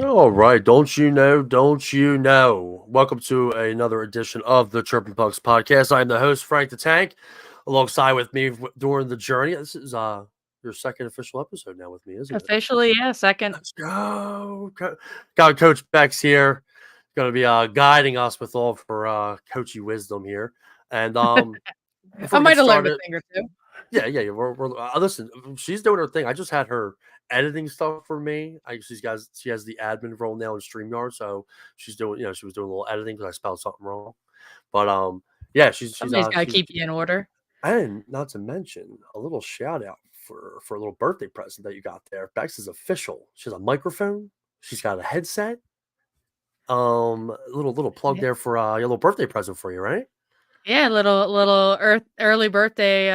All right, don't you know? Don't you know? Welcome to another edition of the Chirping podcast. I'm the host, Frank the Tank. Alongside with me during the journey. This is your second official episode now with me, isn't it? Officially, yeah, second. Let's go. Got Coach Becks here, going to be guiding us with all for coachy wisdom here. And I before we get might have learned a started, thing or two. yeah. We're listen. She's doing her thing. I just had her editing stuff for me. She has the admin role now in StreamYard, so she's doing. She was doing a little editing because I spelled something wrong. But yeah, Somebody's got to keep you in order. and not to mention a little shout out for a little birthday present that you got there. Bex is official. She has a microphone. She's got a headset. Little plug Yeah, there for your little birthday present for you, right? yeah, little early birthday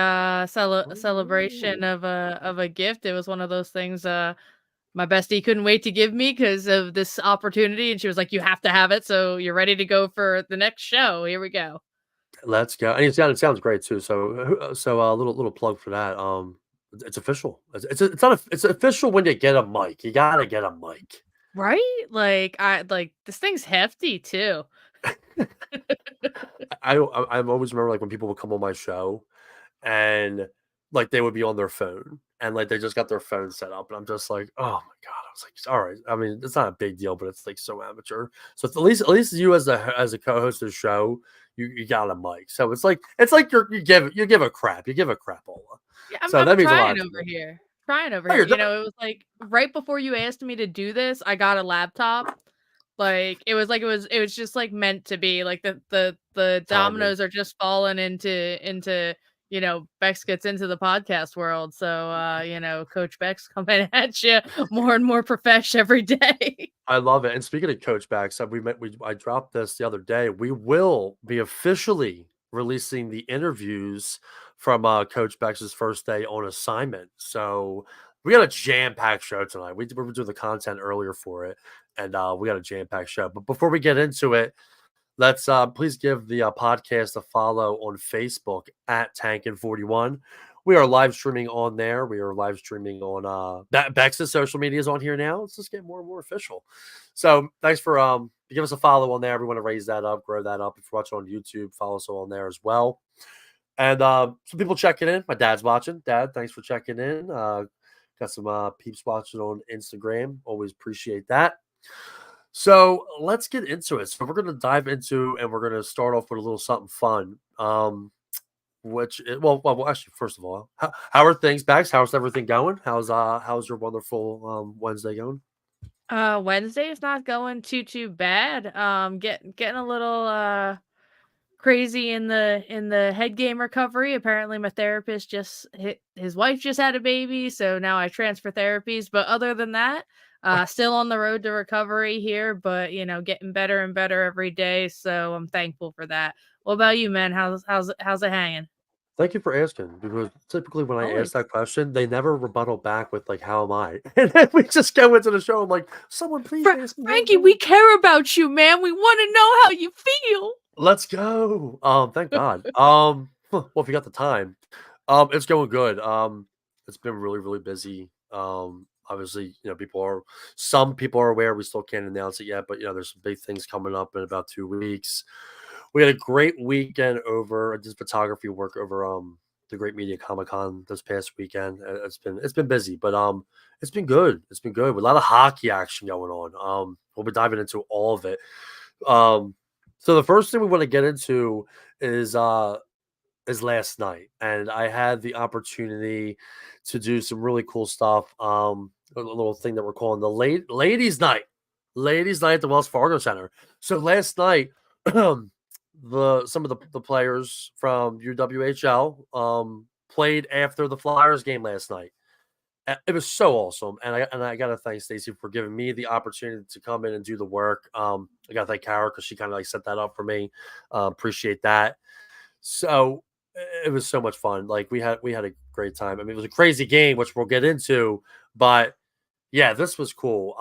celebration Ooh. of a gift. It was one of those things. My bestie couldn't wait to give me because of this opportunity, and she was like, "You have to have it, so you're ready to go for the next show. Here we go." Let's go. And it sounds great too. So little plug for that. It's official. It's official when you get a mic. You gotta get a mic. Right? Like this thing's hefty too. I always remember like when people would come on my show and like they would be on their phone and like they just got their phone set up and I'm just like, oh my god. I was like, all right. I mean, it's not a big deal, but it's like so amateur. So at least you as a co-host of the show, you got a mic. So it's like you give a crap. You give a crapola. Yeah, So I'm that means a trying lot to over me. here. Trying over Oh, here. you're done. It was like right before you asked me to do this, I got a laptop. It was just like meant to be. Like the Timing. dominoes are just falling into Bex gets into the podcast world. So Coach Bex coming at you more and more profesh every day. I love it. And speaking of Coach Backs, I dropped this the other day. We will be officially releasing the interviews from Coach Becks's first day on assignment. So we got a jam-packed show tonight. We were doing the content earlier for it, and we got a jam-packed show. But before we get into it, let's please give the podcast a follow on Facebook at Tankin41. We are live streaming on there. We are live streaming on Bex's social media is on here now. Let's just get more and more official. So thanks for give us a follow on there. We want to raise that up, grow that up. If you're watching on YouTube, follow us on there as well. And some people checking in. My dad's watching. Dad, thanks for checking in. Got some peeps watching on Instagram. Always appreciate that. So let's get into it. So we're going to dive into, and we're going to start off with a little something fun. Actually, first of all, how are things, Bax? How's everything going? How's your wonderful Wednesday going? Wednesday is not going too bad. Getting a little crazy in the head game recovery. Apparently my therapist his wife just had a baby, so now I transfer therapies. But other than that, still on the road to recovery here, but getting better and better every day. So I'm thankful for that. What about you, man? How's it hanging? Thank you for asking, because typically when I ask Always. that question, they never rebuttal back with like, "How am I?" And then we just go into the show. I'm like, "Someone please ask me how I'm Frankie, doing." we care about you, man. We want to know how you feel. Let's go. Thank God. Well, if you got the time, it's going good. It's been really, really busy. Obviously, some people are aware. We still can't announce it yet, but there's some big things coming up in about 2 weeks. We had a great weekend over. I did photography work over the Great Media Comic Con this past weekend. It's been busy, but it's been good. It's been good with a lot of hockey action going on. We'll be diving into all of it. Um, so the first thing we want to get into is last night, and I had the opportunity to do some really cool stuff. A little thing that we're calling the ladies' night at the Wells Fargo Center. So last night, some of the players from UWHL played after the Flyers game last night. It was so awesome, and I gotta thank Stacy for giving me the opportunity to come in and do the work. I gotta thank Kara because she kind of like set that up for me. Appreciate that. So it was so much fun. Like we had a great time. I mean, it was a crazy game, which we'll get into, but yeah, this was cool.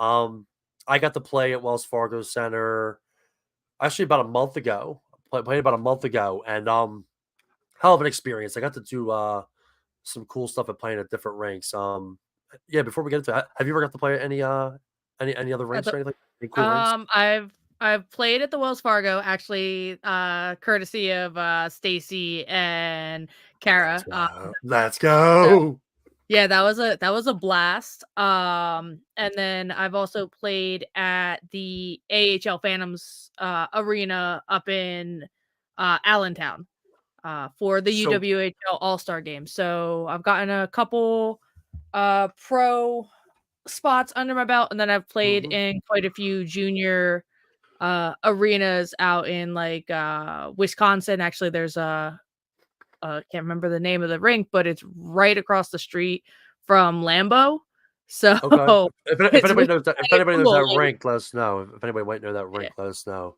I got to play at Wells Fargo Center actually about a month ago. Played about a month ago, and hell of an experience. I got to do some cool stuff at playing at different ranks. Yeah, before we get into that, have you ever got to play at any Any other At rinks the or anything? Any cool rinks? I've played at the Wells Fargo actually, courtesy of, Stacy and Kara, Let's so go. yeah, that was a blast. And then I've also played at the AHL Phantoms arena up in Allentown for the So UWHL All-Star game. So I've gotten a couple pro spots under my belt, and then I've played mhm. in quite a few junior arenas out in like Wisconsin. Actually, there's a can't remember the name of the rink, but it's right across the street from Lambeau. So Okay. If it's anybody really knows that if kinda anybody knows cool, that like rink, let us know. If anybody might know that yeah. rink, let us know.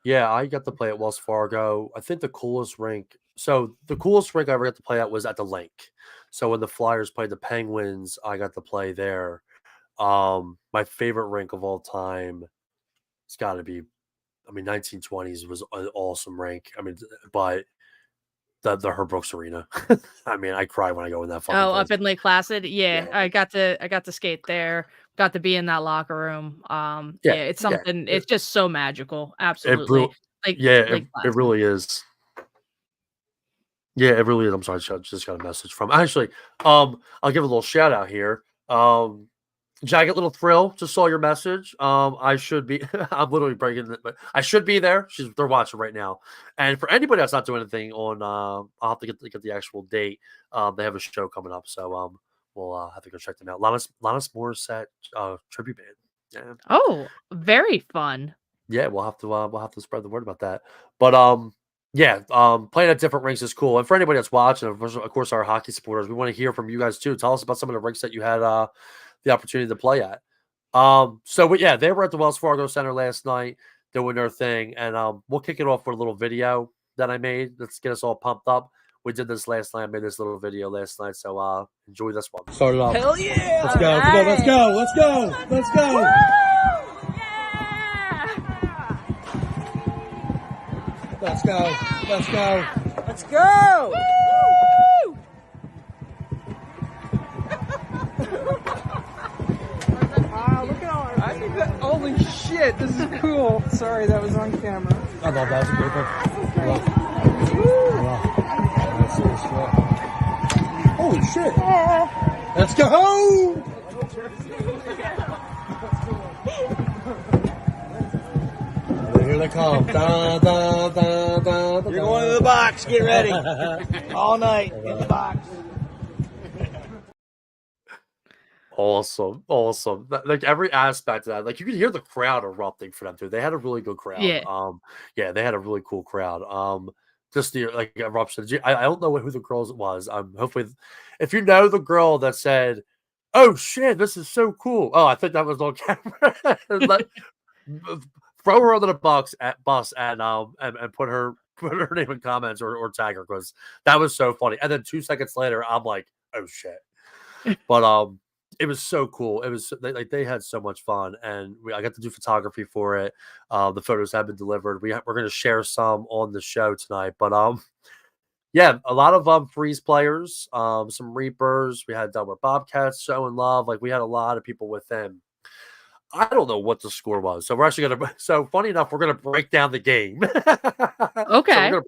Yeah, I got to play at Wells Fargo. I think the coolest rink the coolest rink I ever got to play at was at the lake. So when the Flyers played the Penguins, I got to play there. My favorite rink of all time, it's gotta be 1920s was an awesome rink. But the Herb Brooks Arena. I cry when I go in that fucking Oh, place. up in Lake Placid? Yeah. Yeah, I got to skate there, got to be in that locker room. Yeah, Yeah, it's yeah. something it's just so magical, It absolutely. real Like Yeah, Lake it Placid. really is. Yeah, it really is. I'm sorry, just got a message from actually, I'll give a little shout out here. Jagged Little Thrill, just saw your message. I should be I'm literally breaking it, but I should be there. They're watching right now. And for anybody that's not doing anything on I'll have to get the actual date. They have a show coming up, so we'll have to go check them out. Lannis Morissette tribute band. Yeah. Oh, very fun. Yeah, we'll have to spread the word about that. But yeah, playing at different rinks is cool. And for anybody that's watching, of course, our hockey supporters, we want to hear from you guys too. Tell us about some of the rinks that you had the opportunity to play at. Yeah, they were at the Wells Fargo Center last night doing their thing, and we'll kick it off with a little video that I made. Let's get us all pumped up. We did this last night. I made this little video last night, so enjoy this one. Start it off. Hell yeah! Let's go. Come on, let's go. Let's go. Let's go. Let's go. Let's go. Let's go! Woo! Look at all I think that, holy shit, this is cool. Sorry, that was on camera. I love that. That's a great one. I love That's so shit. Holy shit. Let's go. Here they come. Da, da, da, da, da, You're going to the box, get ready. All night in the box. Awesome. Like every aspect of that, like you could hear the crowd erupting for them too. They had a really good crowd. Yeah. Yeah, they had a really cool crowd. Just the like eruption. I don't know who the girls was. Hopefully, if you know the girl that said, "Oh shit, this is so cool." Oh, I think that was on camera. Like, throw her under the bus and put her name in comments or tag her because that was so funny. And then 2 seconds later, I'm like, "Oh shit," but it was so cool. It was they had so much fun, and I got to do photography for it. The photos have been delivered. We're going to share some on the show tonight, but yeah, a lot of freeze players, some Reapers. We had Delaware Bobcats showing love. Like we had a lot of people with them. I don't know what the score was, so we're actually gonna. So funny enough, we're gonna break down the game. So we're Okay. gonna.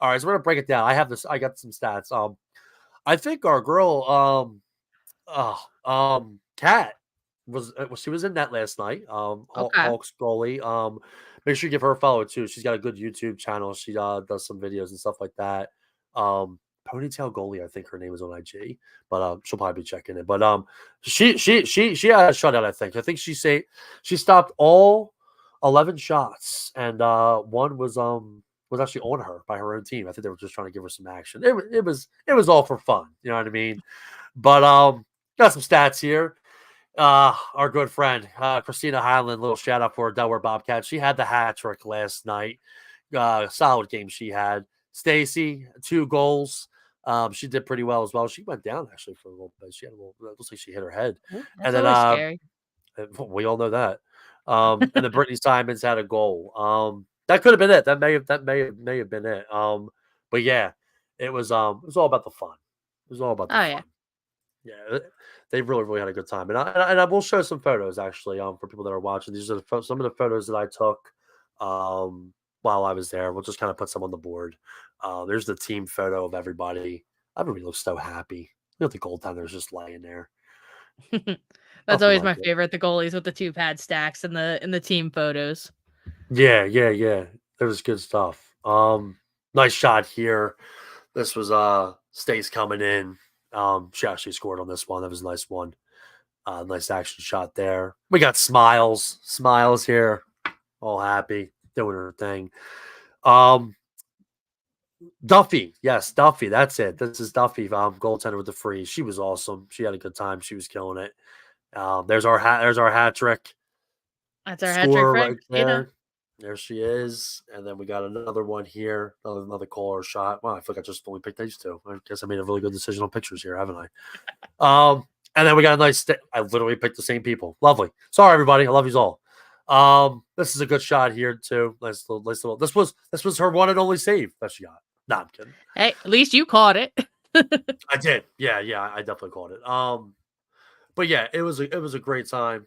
All right, so we're gonna break it down. I have this. I got some stats. I think our girl, Kat she was in net last night. Okay. Hawks goalie. Make sure you give her a follow too. She's got a good YouTube channel. She does some videos and stuff like that. Ponytail goalie, I think her name is on IG, but she'll probably be checking it. But she had a shutout. I think she stopped all 11 shots, and one was actually on her by her own team. I think they were just trying to give her some action. It was all for fun. You know what I mean? But got some stats here. Our good friend, Christina Highland, little shout out for Delaware Bobcats. She had the hat trick last night. Solid game she had. Stacy, 2 goals. She did pretty well as well. She went down actually for a little bit. She had a little, it looks like she hit her head. Ooh, And that's then always scary. we all know that. And then Brittany Simons had a goal. That could have been it. That may have been it. But yeah, it was all about the fun. It was all about the Oh, fun. yeah. Yeah, they really, really had a good time, and I will show some photos actually, for people that are watching. These are some of the photos that I took, um, while I was there. We'll just kind of put some on the board. There's the team photo of everybody. Everybody looks so happy. You know, the goaltender's just laying there. That's Nothing always like my it. favorite, the goalies with the 2 pad stacks and the team photos. Yeah, yeah, yeah. That was good stuff. Nice shot here. This was Stace coming in. She actually scored on this one. That was a nice one. Nice action shot there. We got Smiles here, all happy, doing her thing. Um, Duffy, yes, Duffy, that's it. This is Duffy, goaltender with the freeze. She was awesome. She had a good time. She was killing it. There's our hat trick That's our hat trick scorer friend, right Christina. there. There she is. And then we got another one here, another caller shot. Wow, I think I just only picked these two. I guess I made a really good decision on pictures here, haven't I? And then we got a nice. I literally picked the same people. Lovely. Sorry, everybody. I love you all. This is a good shot here too. Nice little. This was her one and only save that she got. No, I'm kidding. Hey, at least you caught it. I did. Yeah, I definitely caught it. But yeah, it was a great time.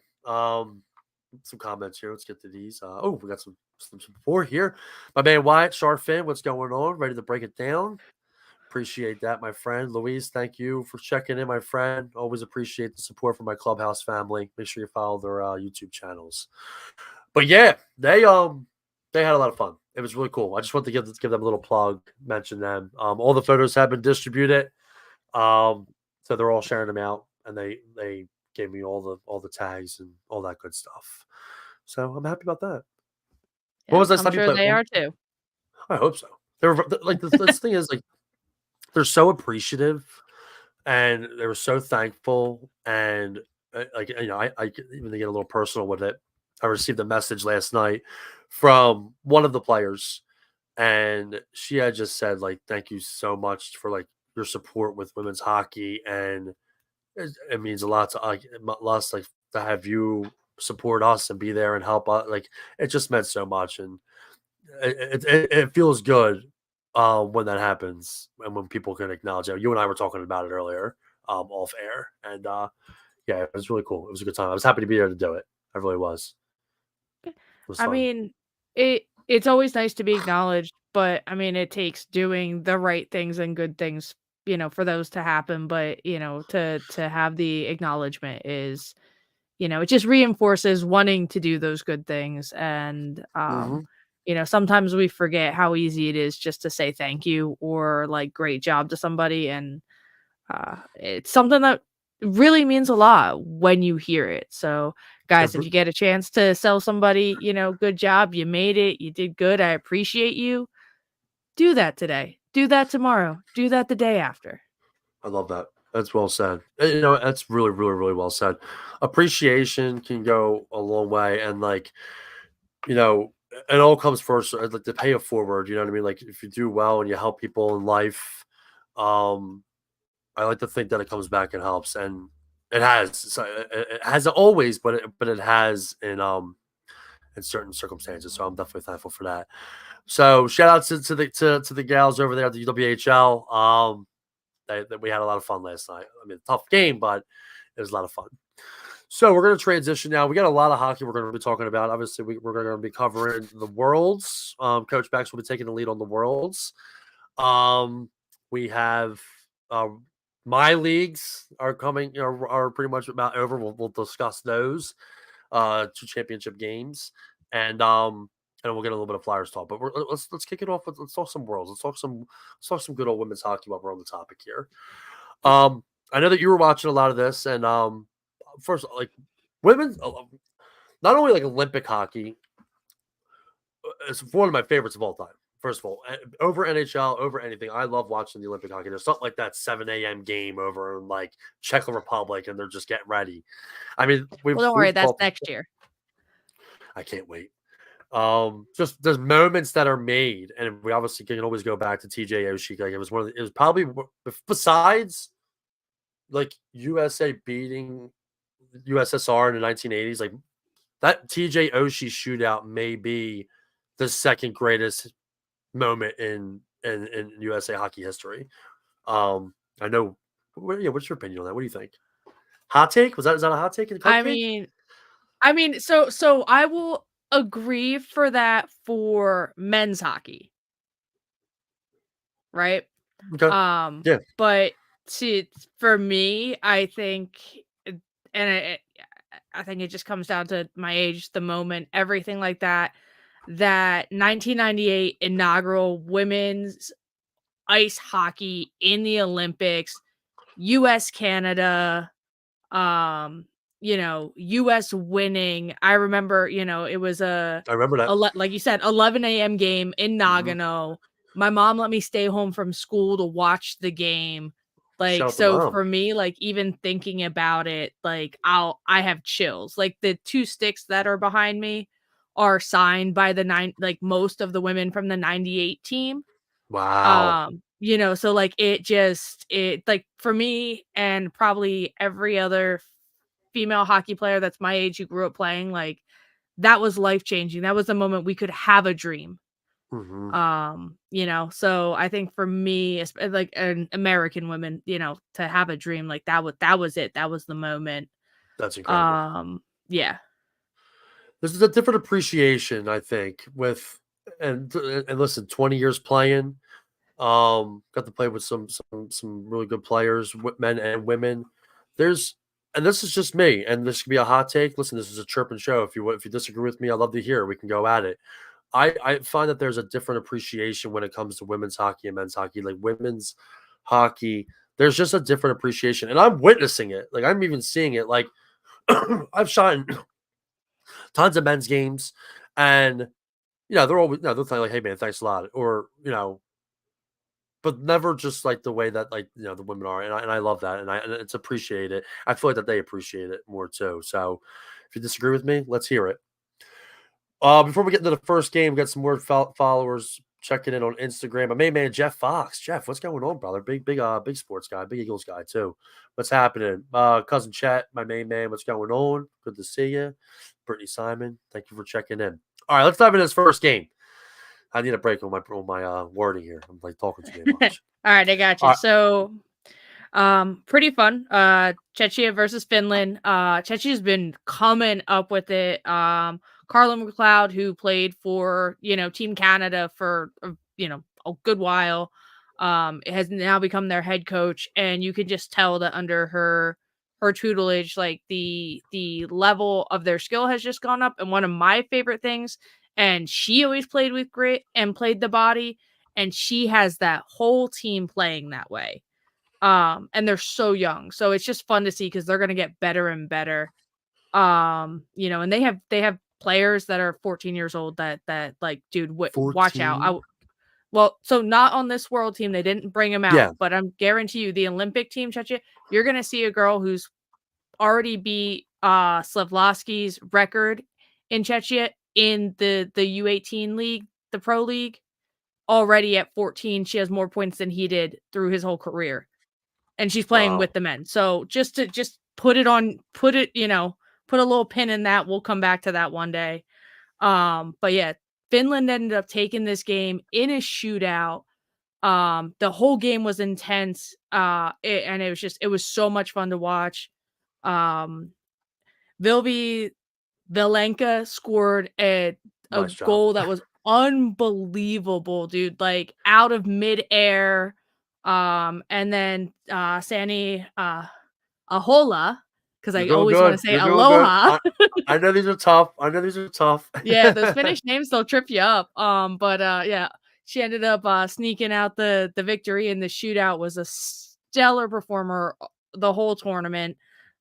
Some comments here. Let's get to these. We got some support here. My man Wyatt Sharfin, what's going on? Ready to break it down? Appreciate that, my friend. Louise, thank you for checking in, my friend. Always appreciate the support from my Clubhouse family. Make sure you follow their YouTube channels. But yeah, they had a lot of fun. It was really cool. I just want to give them a little plug, mention them. All the photos have been distributed. So they're all sharing them out, and they gave me all the tags and all that good stuff. So I'm happy about that. Yeah, What was that I'm stuff you sure played? they are too. I hope so. They were like this thing is like they're so appreciative and they were so thankful. And like I even to get a little personal with it. I received a message last night from one of the players, and she had just said like, "Thank you so much for like your support with women's hockey, and it means a lot to us like to have you support us and be there and help us. Like it just meant so much, and it feels good when that happens and when people can acknowledge it. You and I were talking about it earlier, off air, and yeah, it was really cool. It was a good time. I was happy to be there to do it. I really was. It was I fun. mean, it's always nice to be acknowledged, but I mean, it takes doing the right things and good things, for those to happen. But to have the acknowledgement is, it just reinforces wanting to do those good things. And Hmm. sometimes we forget how easy it is just to say thank you or like great job to somebody, and it's something that really means a lot when you hear it. So, guys, if you get a chance to sell somebody, good job, you made it, you did good, I appreciate you, do that today. Do that tomorrow. Do that the day after. I love that. That's well said. That's really, really, really well said. Appreciation can go a long way, and like it all comes first. Like to pay it forward. You know what I mean? Like if you do well and you help people in life, um, I like to think that it comes back and helps, and it has. So it hasn't always, but it has in certain circumstances. So I'm definitely thankful for that. So shout out to the gals over there at the UWHL. We had a lot of fun last night. I mean, tough game, but it was a lot of fun. So we're going to transition now. We got a lot of hockey we're going to be talking about. Obviously, we're going to be covering the Worlds. Coach Becks will be taking the lead on the Worlds. We have my leagues are coming, are pretty much about over. We'll discuss those 2 championship games, and we'll get a little bit of Flyers talk. But let's kick it off with let's talk some Worlds. Let's talk some good old women's hockey while we're on the topic here. I know that you were watching a lot of this, and first, like women's, not only like Olympic hockey, it's one of my favorites of all time. First of all, over NHL, over anything, I love watching the Olympic hockey. There's something like that 7 a.m. game over in like Czech Republic, and they're just getting ready. I mean, Well, don't worry, we've that's talked. next year. I can't wait. Just there's moments that are made, and we obviously can always go back to TJ Oshie. Like it was probably besides like USA beating USSR in the 1980s, like that TJ Oshie shootout may be the second greatest moment in USA hockey history. I know What's your opinion on that? What do you think? Hot take? Is that a hot take in I cupcake? mean so I will agree for that for men's hockey, right? Okay. Yeah. But to for me, I think and I think it just comes down to my age, the moment, everything like that. That 1998 inaugural women's ice hockey in the Olympics, US Canada, um, US winning. I remember, it was I remember that. like you said, 11 a.m. game in Mhm. Nagano. My mom let me stay home from school to watch the game. Shout Like, out to so mom. for me, like even thinking about it, like I have chills. Like the two sticks that are behind me are signed by like most of the women from the 98 team. Wow. So like it like for me and probably every other female hockey player that's my age who grew up playing, like that was life changing. That was the moment we could have a dream. Mhm. So I think for me, like an American woman, to have a dream like that was it. That was the moment. That's incredible. Yeah. There's a different appreciation, I think, with and listen, 20 years playing, got to play with some really good players, men and women. There's and this is just me, and this could be a hot take. Listen, this is a chirping show. If you disagree with me, I'd love to hear it. We can go at it. I find that there's a different appreciation when it comes to women's hockey and men's hockey. Like women's hockey, there's just a different appreciation, and I'm witnessing it. Like I'm even seeing it. Like I've shot in tons of men's games, and they're always they're telling like, "Hey man, thanks a lot," or but never just like the way that like the women are, and I love that, and it's appreciated. I feel like that they appreciate it more too. So, if you disagree with me, let's hear it. Before we get into the first game, we got some more followers checking in on Instagram. My main man Jeff Fox. Jeff, what's going on, brother? Big sports guy, big Eagles guy too. What's happening? Cousin Chet, my main man. What's going on? Good to see you, Brittany Simon. Thank you for checking in. All right, let's dive into this first game. I need a break on my wording here. I'm like talking too damn All much. right, I got All you. right, So pretty fun. Czechia versus Finland. Czechia's been coming up with it. Carla McLeod, who played for, Team Canada for, a good while, has now become their head coach. And you can just tell that under her tutelage, like the level of their skill has just gone up. And one of my favorite things, and she always played with grit and played the body, and she has that whole team playing that way, and they're so young. So it's just fun to see because they're gonna get better and better. And they have players that are 14 years old that like, dude, watch out. 14. Well, so not on this world team. They didn't bring them Yeah. out, but I'm guarantee you the Olympic team, Chacha, you're gonna see a girl who's already beat Slavlovsky's record in Czechia in the U18 league, the pro league, already at 14. She has more points than he did through his whole career, and she's playing Wow. with the men. So just put it, put a little pin in that. We'll come back to that one day. But yeah, Finland ended up taking this game in a shootout. The whole game was intense. And it was so much fun to watch. Um, Vilby Velenka scored a Nice job. goal that was unbelievable, dude, like, out of midair, and then, Sani, Ahola, because You're I doing always wanna good. say You're doing good. aloha. I know these are tough. I know these are tough. Yeah, those Finnish names, they'll trip you up, but, yeah, she ended up, sneaking out the victory, and the shootout was a stellar performer the whole tournament,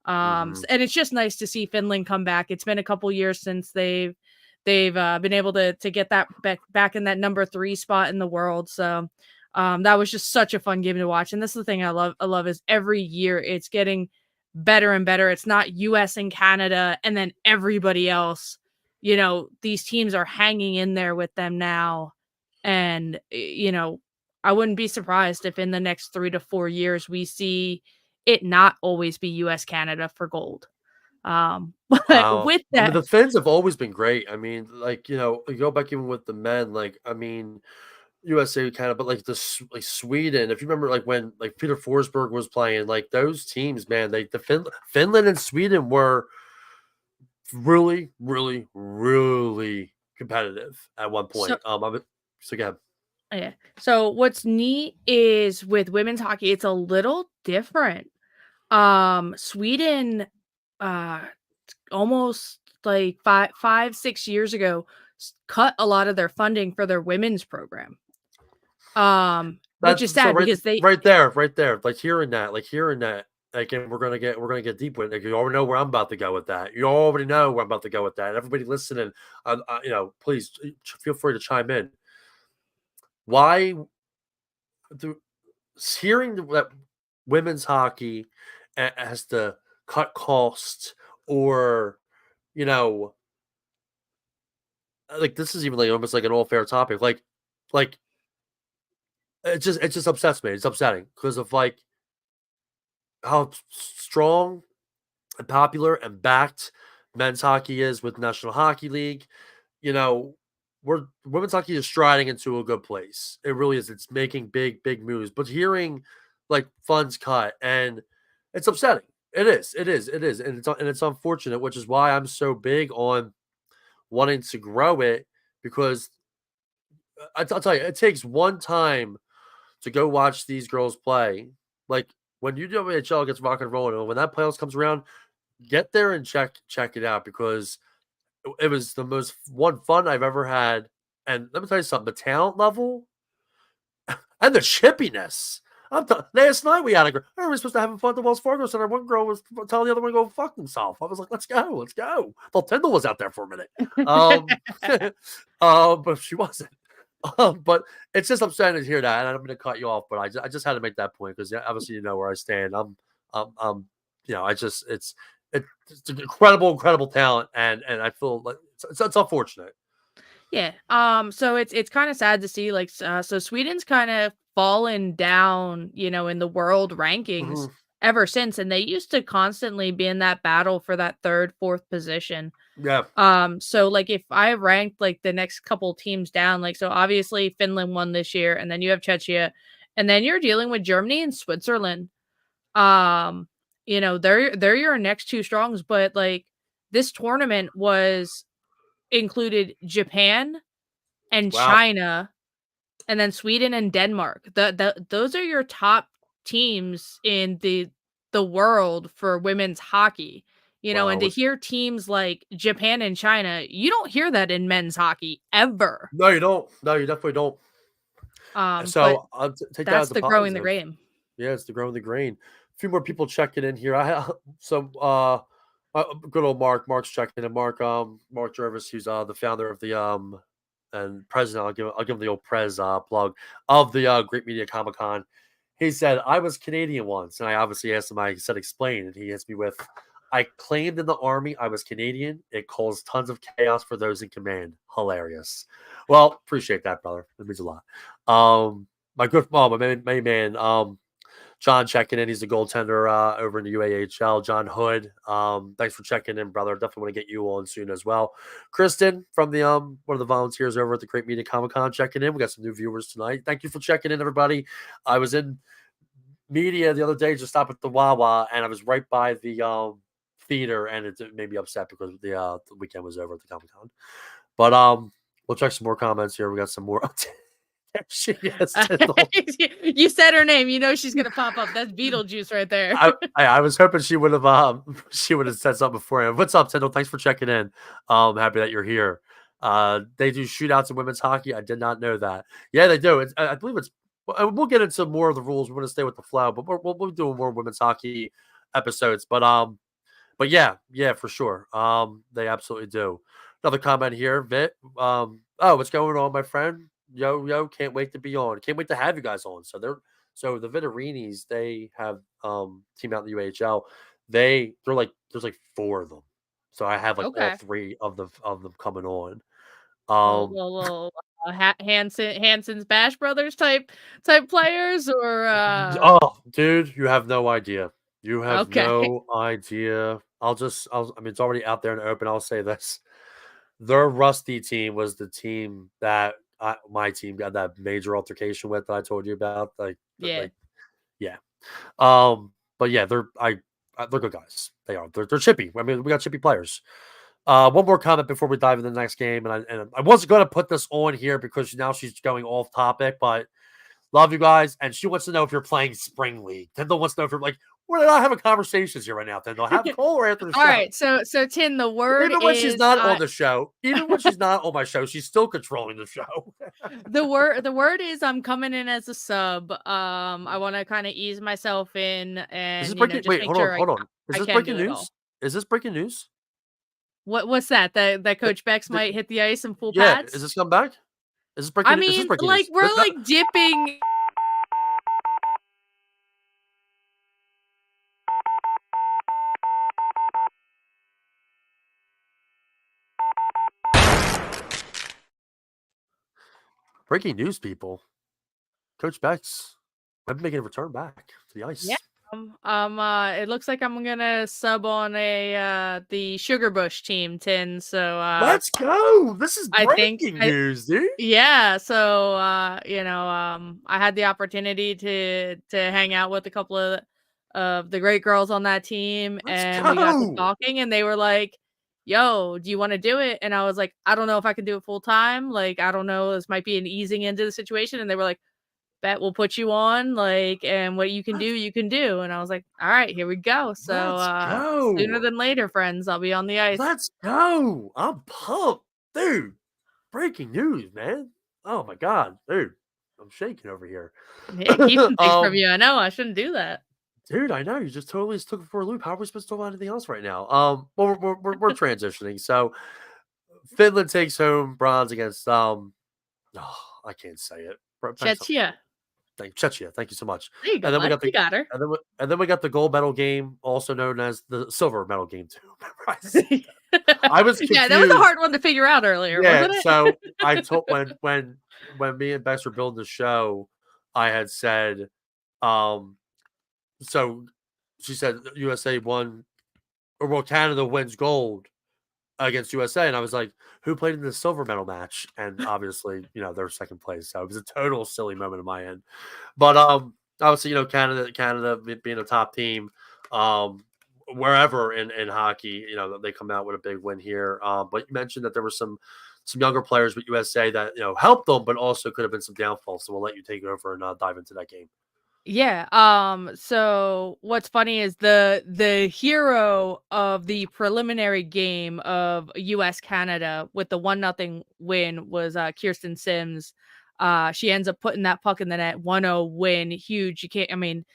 Mhm. and it's just nice to see Finland come back. It's been a couple years since they've been able to get that back in that number 3 spot in the world, so, that was just such a fun game to watch, and this is the thing I love is every year it's getting better and better. It's not US and Canada and then everybody else. These teams are hanging in there with them now. And, I wouldn't be surprised if in the next 3 to 4 years we see it not always be US Canada for gold. But Wow. with I mean, that, the Finns have always been great. I mean, like, you go back even with the men, like, I mean, USA kind of, but like like Sweden. If you remember, like when like Peter Forsberg was playing, like those teams, man, Finland and Sweden were really, really, really competitive at one So point. So go ahead. yeah. So what's neat is with women's hockey, it's a little different. Sweden, uh, almost like 6 years ago, cut a lot of their funding for their women's program. Which is That's so sad because they right there. Like hearing that, like, and we're gonna get deep with it. Like, you already know where I'm about to go with that. You already know where I'm about to go with that. Everybody listening, please feel free to chime in. Why do hearing that women's hockey has to cut costs, or you know, like this is even like almost like an all fair topic. Like it just upsets me. It's upsetting because of like how strong and popular and backed men's hockey is with National Hockey League. You know, women's hockey is striding into a good place. It really is. It's making big moves. But hearing like funds cut, and it's upsetting. It is, and it's unfortunate, which is why I'm so big on wanting to grow it, because I'll tell you, it takes one time to go watch these girls play. Like when UWHL gets rock and rolling, and when that playoffs comes around, get there and check it out, because it was the most fun I've ever had. And let me tell you something: the talent level and the chippiness. Last night we had we were supposed to have fun at the Wells Fargo Center. One girl was telling the other one to go fuck himself. I was like, let's go. Well, Tyndall was out there for a minute, but she wasn't. But it's just upsetting to hear that, and I'm going to cut you off. But I just had to make that point, because obviously you know where I stand. It's an incredible talent, and I feel like it's unfortunate. Yeah. So it's kind of sad to see, like, so Sweden's kind of fallen down, in the world rankings Mhm. ever since, and they used to constantly be in that battle for that third, fourth position. Yeah. So like if I ranked like the next couple teams down, like, so obviously Finland won this year, and then you have Czechia, and then you're dealing with Germany and Switzerland. They're your next two strongs, but like this tournament was included Japan and Wow. China, and then Sweden and Denmark. Those are your top teams in the world for women's hockey. And Wow. to hear teams like Japan and China, you don't hear that in men's hockey ever. No, you don't. No, you definitely don't. But So I'll take that that's as a the growing the positive. game. Yeah, it's the growing the grain. A few more people checking in here. I have some good old Mark's checking in. Mark Jervis, who's the founder of the and president. I'll give him the old prez plug of the Great Media Comic Con. He said, I was Canadian once, and I obviously asked him, I said, explain, and he hits me with, I claimed in the army I was Canadian. It caused tons of chaos for those in command. Hilarious. Well, appreciate that, brother. That means a lot. My good mom, my main man, John checking in. He's the goaltender over in the UAHL. John Hood. Thanks for checking in, brother. Definitely want to get you on soon as well. Kristen from the one of the volunteers over at the Great Media Comic Con checking in. We got some new viewers tonight. Thank you for checking in, everybody. I was in media the other day, just stopped at the Wawa, and I was right by the theater, and it made me upset because the weekend was over at the Comic Con. But we'll check some more comments here. We got some more. There she is. You said her name. You know she's gonna pop up. That's Beetlejuice right there. I was hoping she would have said something beforehand. What's up, Tyndall? Thanks for checking in. Happy that you're here. They do shootouts in women's hockey. I did not know that. Yeah, they do. I believe it's. We'll get into more of the rules. We're going to stay with the flow, but we'll be doing more women's hockey episodes. But yeah, for sure. They absolutely do. Another comment here, Vit. What's going on, my friend? Yo, can't wait to be on. Can't wait to have you guys on. So the Vitarinis, they have team out in the UAHL. They're like there's like 4 of them. So I have like all Okay. 3 of them coming on. Little Hansen's Bash Brothers type players, or Oh, dude, you have no idea. You have okay. no idea. I mean, it's already out there in the open. I'll say this. Their Rusty team was the team that my team got that major altercation with that I told you about. Yeah. Yeah. But yeah, they're good guys. They are. They're chippy. I mean, we got chippy players. One more comment before we dive into the next game, and I wasn't going to put this on here because now she's going off topic, but love you guys, and she wants to know if you're playing spring league. Tyndall wants to know if you're like, we're not having conversations here right now. Tyndall, have call her after the show. All right, so Tin, the word even when is, she's not on the show, even when she's not on my show, she's still controlling the show. the word is I'm coming in as a sub. I want to kind of ease myself in and Is this breaking? just Wait, make hold sure on, hold on. Is I this can breaking do it all. news? Is this breaking news? What's that? That Coach Becks might hit the ice in full Yeah, pads? is this come back? Is this breaking? I Is this mean, breaking like news? we're like dipping. Breaking news, people. Coach Becks might be making a return back to the ice. Yeah. It looks like I'm gonna sub on the Sugar Bush team, Tin. So Let's go. This is I think breaking news, dude. yeah. So I had the opportunity to hang out with a couple of the great girls on that team, and we got to talking, and they were like, "Yo, do you want to do it?" And I was like, "I don't know if I can do it full time. Like, I don't know. This might be an easing into the situation." And they were like, "Bet we'll put you on, like, and what you can do, you can do." And I was like, "All right, here we go." So Let's go. sooner than later, friends, I'll be on the ice. Let's go. I'm pumped, dude. Breaking news, man. Oh my god, dude. I'm shaking over here. Yeah, keeping things from you. I know I shouldn't do that. Dude, I know you just totally took it for a loop. How are we supposed to talk about anything else right now? Well, we're transitioning. So Finland takes home bronze against I can't say it. Chechia. Chechia. Thank you so much. There you go. And then we got you got her. and then we got the gold medal game, also known as the silver medal game too. I was confused. Yeah, that was a hard one to figure out earlier, wasn't it? So I told when me and Bex were building the show, I had said, so she said USA won, or well, Canada wins gold against USA, and I was like, who played in the silver medal match? And obviously, they're second place, so it was a total silly moment on my end. But obviously, Canada being a top team, wherever in hockey, they come out with a big win here. But you mentioned that there were some younger players with USA that helped them, but also could have been some downfalls. So we'll let you take it over and dive into that game. Yeah. So what's funny is the hero of the preliminary game of US Canada with the 1-0 win was Kirsten Sims. She ends up putting that puck in the net. 1-0 win, huge. You can't. I mean,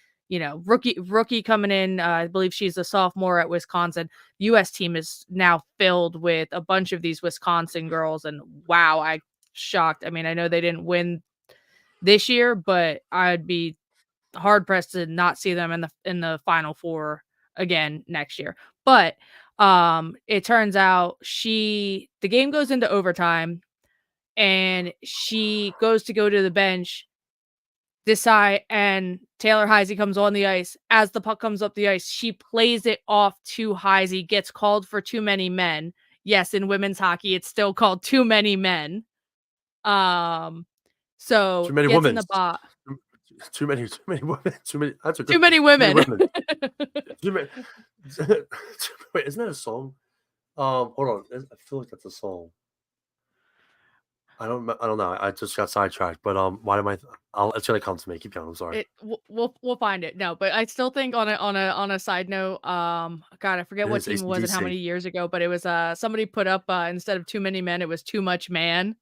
rookie coming in. I believe she's a sophomore at Wisconsin. US team is now filled with a bunch of these Wisconsin girls, and wow, I shocked. I mean, I know they didn't win this year, but I'd be hard pressed to not see them in the Final Four again next year. But it turns out the game goes into overtime, and she goes to go to the bench, and Taylor Heisey comes on the ice. As the puck comes up the ice, she plays it off to Heisey, gets called for too many men. Yes, in women's hockey, it's still called too many men. So Too many gets women. in the box. Too many women. That's a good too many women. Too many. Wait, isn't that a song? Hold on. I feel like that's a song. I don't know. I just got sidetracked. But why am I? It's gonna come to me. Keep going. I'm sorry. We'll find it. No, but I still think on a side note, God, I forget what team it was and how many years ago, but it was somebody put up instead of too many men, it was too much man.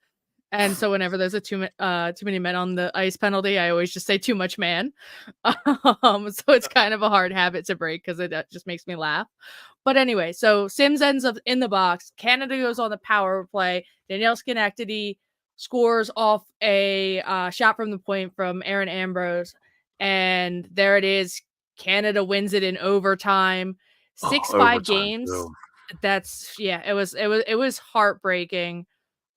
And so whenever there's a too many men on the ice penalty, I always just say too much man. So it's kind of a hard habit to break because it just makes me laugh. But anyway, so Sims ends up in the box. Canada goes on the power play. Danielle Schenectady scores off a shot from the point from Erin Ambrose. And there it is. Canada wins it in overtime. 6-5 games. Too. It was heartbreaking.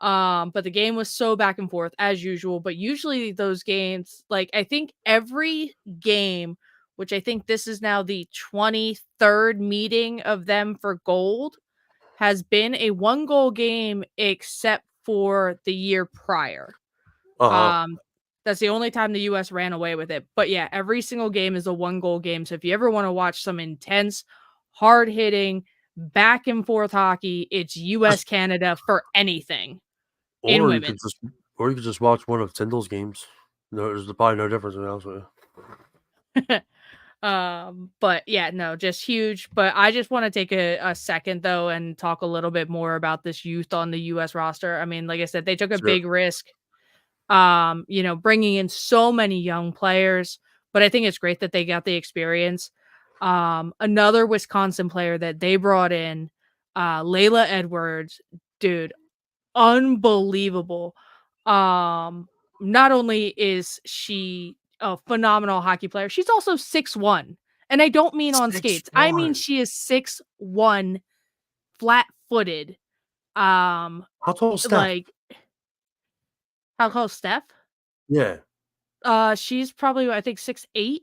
But the game was so back and forth as usual. But usually those games, like I think every game, which I think this is now the 23rd meeting of them for gold, has been a 1-goal game except for the year prior. Uh-huh. That's the only time the US ran away with it. But yeah, every single game is a 1-goal game. So if you ever want to watch some intense, hard-hitting, back and forth hockey, it's US Just Canada for anything in or you could women's. just or you could just watch one of Tyndall's games. No, there's probably no difference, to be honest with you. But yeah, no, just huge. But I just want to take a second though and talk a little bit more about this youth on the US roster. I mean, like I said, they took a Sure. big risk, bringing in so many young players, but I think it's great that they got the experience. Another Wisconsin player that they brought in, Layla Edwards, dude, unbelievable. Not only is she a phenomenal hockey player, she's also 6'1", and I don't mean on skates. I mean 6'1". she is 6'1", flat-footed. How tall is Steph? Like how close Steph? Yeah. She's probably I think 6'8" or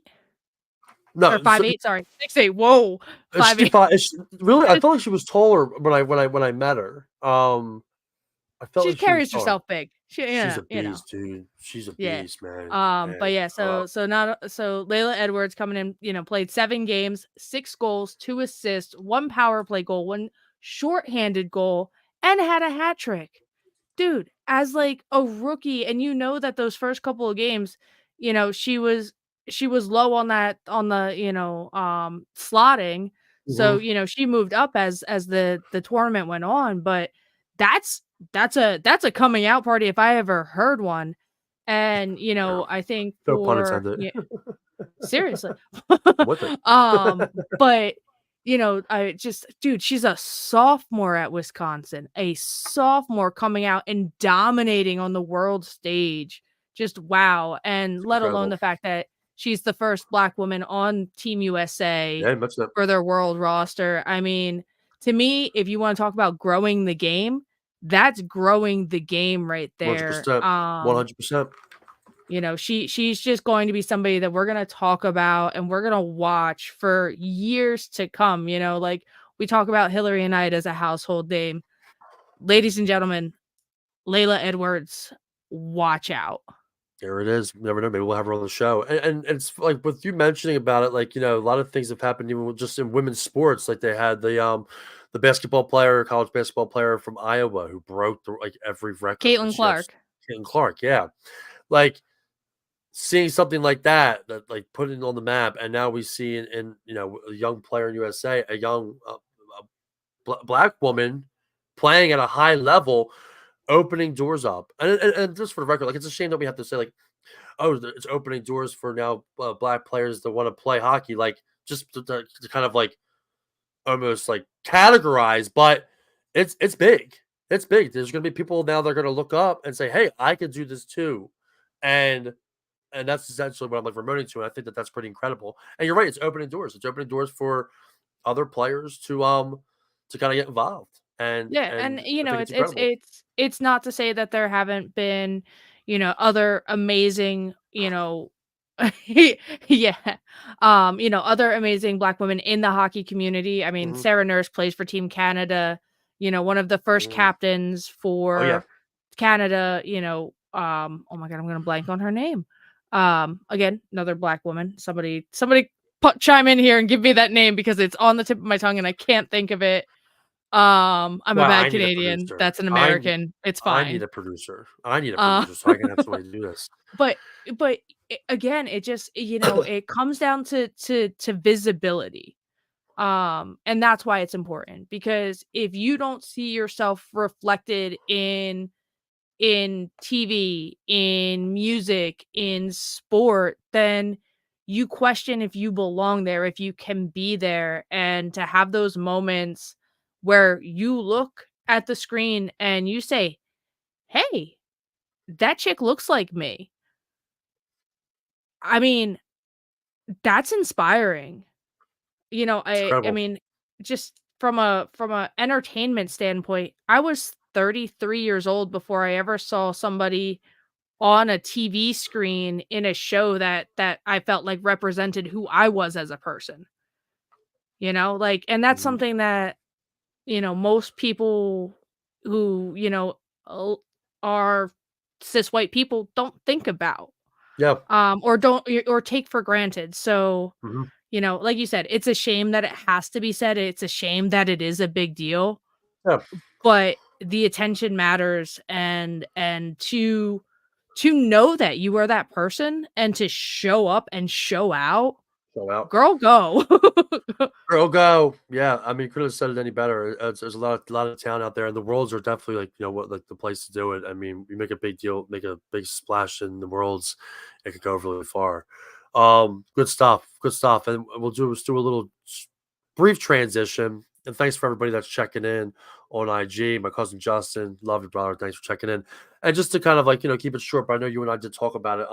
No, so 5'8", sorry. 6'8". Whoa. is she 5'8". fi is she really? I felt like she was taller when I met her. I felt She like she was carries taller. herself big. She She's a you know. beast, dude. She's a Yeah. beast, man. But Man, yeah, shout out. so Layla Edwards coming in, played 7 games, 6 goals, 2 assists, 1 power play goal, 1 shorthanded goal, and had a hat trick. Dude, as like a rookie, and that those first couple of games, she was low on the, slotting. So, Mhm. she moved up as the tournament went on, but that's that's a coming out party if I ever heard one. And, Yeah. I think No pun intended. seriously. I'm with it. But, I just dude, she's a sophomore at Wisconsin, a sophomore coming out and dominating on the world stage. Just wow. And It's let alone incredible. the fact that she's the first Black woman on Team USA Yeah, much that for their world roster. I mean, to me, if you want to talk about growing the game, that's growing the game right there. 100%. 100%. She's just going to be somebody that we're gonna talk about and we're gonna watch for years to come. Like we talk about Hillary and Knight as a household name. Ladies and gentlemen, Layla Edwards, watch out. There it is. You never know. Maybe we'll have her on the show. And it's like with you mentioning about it, like, a lot of things have happened even just in women's sports. Like they had the basketball player, college basketball player from Iowa who broke like every record that Caitlin she has. Clark. Caitlin Clark, yeah. Like seeing something like that like put it on the map, and now we see in a young player in USA, a young black woman playing at a high level, opening doors up. And just for the record, like it's a shame that we have to say like, oh, it's opening doors for now black players that want to play hockey, like just to kind of like almost like categorize, but it's big. It's big. There's going to be people now that are going to look up and say, "Hey, I can do this too," and that's essentially what I'm like promoting to. And I think that that's pretty incredible. And you're right; it's opening doors. It's opening doors for other players to kind of get involved, Yeah, and and I think it's incredible. it's not to say that there haven't been, other amazing, yeah, other amazing Black women in the hockey community. I mean, Hmm. Sarah Nurse plays for Team Canada, one of the first Hmm. captains Oh yeah, for Canada. Oh my god, I'm gonna blank on her name. Again, another Black woman. Somebody chime in here and give me that name because it's on the tip of my tongue and I can't think of it. I'm a well, bad I need a Canadian. producer. That's an American. It's I need fine. a producer. I need a Uh, producer so I can have somebody to do this. but again, it just it comes down to visibility. And that's why it's important because if you don't see yourself reflected in TV, in music, in sport, then you question if you belong there, if you can be there, and to have those moments where you look at the screen and you say, "Hey, that chick looks like me." I mean, that's inspiring. It's I incredible. mean, just from a entertainment standpoint, I was 33 years old before I ever saw somebody on a TV screen in a show that I felt like represented who I was as a person, like, and that's Mhm. something that, most people who, uh, are cis white people don't think about, Yeah. or take for granted. So, Mhm. like you said, it's a shame that it has to be said. It's a shame that it is a big deal, Yeah. but the attention matters, and to know that you are that person and to show up and show out, Show out. girl, go. Girl, go. Yeah, I mean, couldn't have said it any better. There's a lot of talent out there, and the Worlds are definitely like what like the place to do it. I mean, you make a big deal, make a big splash in the Worlds, it could go really far. Good stuff, good stuff, and let's do a little brief transition. And thanks for everybody that's checking in on IG. My cousin Justin, love you, brother. Thanks for checking in. And just to kind of like keep it short, but I know you and I did talk about it.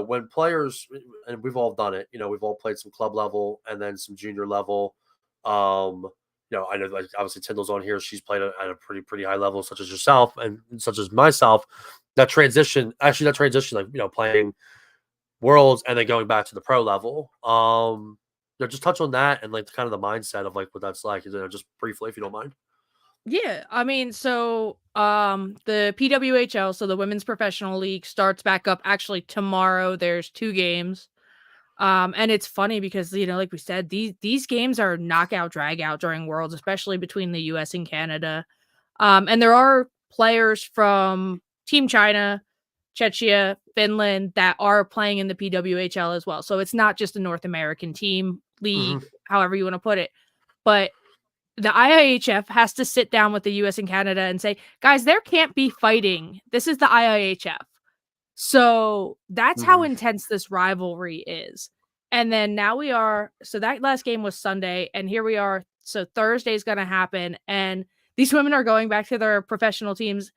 When players, and we've all done it, we've all played some club level and then some junior level. I know like obviously Tyndall's on here. She's played at a pretty high level, such as yourself and such as myself. That transition, like, playing Worlds and then going back to the pro level. Just touch on that and like kind of the mindset of like what that's like, just briefly, if you don't mind. Yeah, I mean, so the PWHL, so the Women's Professional League, starts back up actually tomorrow. There's 2 games. And it's funny because, like we said, these games are knockout drag out during Worlds, especially between the US and Canada. And there are players from Team China, Czechia, Finland that are playing in the PWHL as well. So it's not just a North American team league, however you want to put it. But the IIHF has to sit down with the US and Canada and say, guys, there can't be fighting. This is the IIHF. So that's how intense this rivalry is. And then now so that last game was Sunday, and here we are. So Thursday's going to happen, and these women are going back to their professional teams,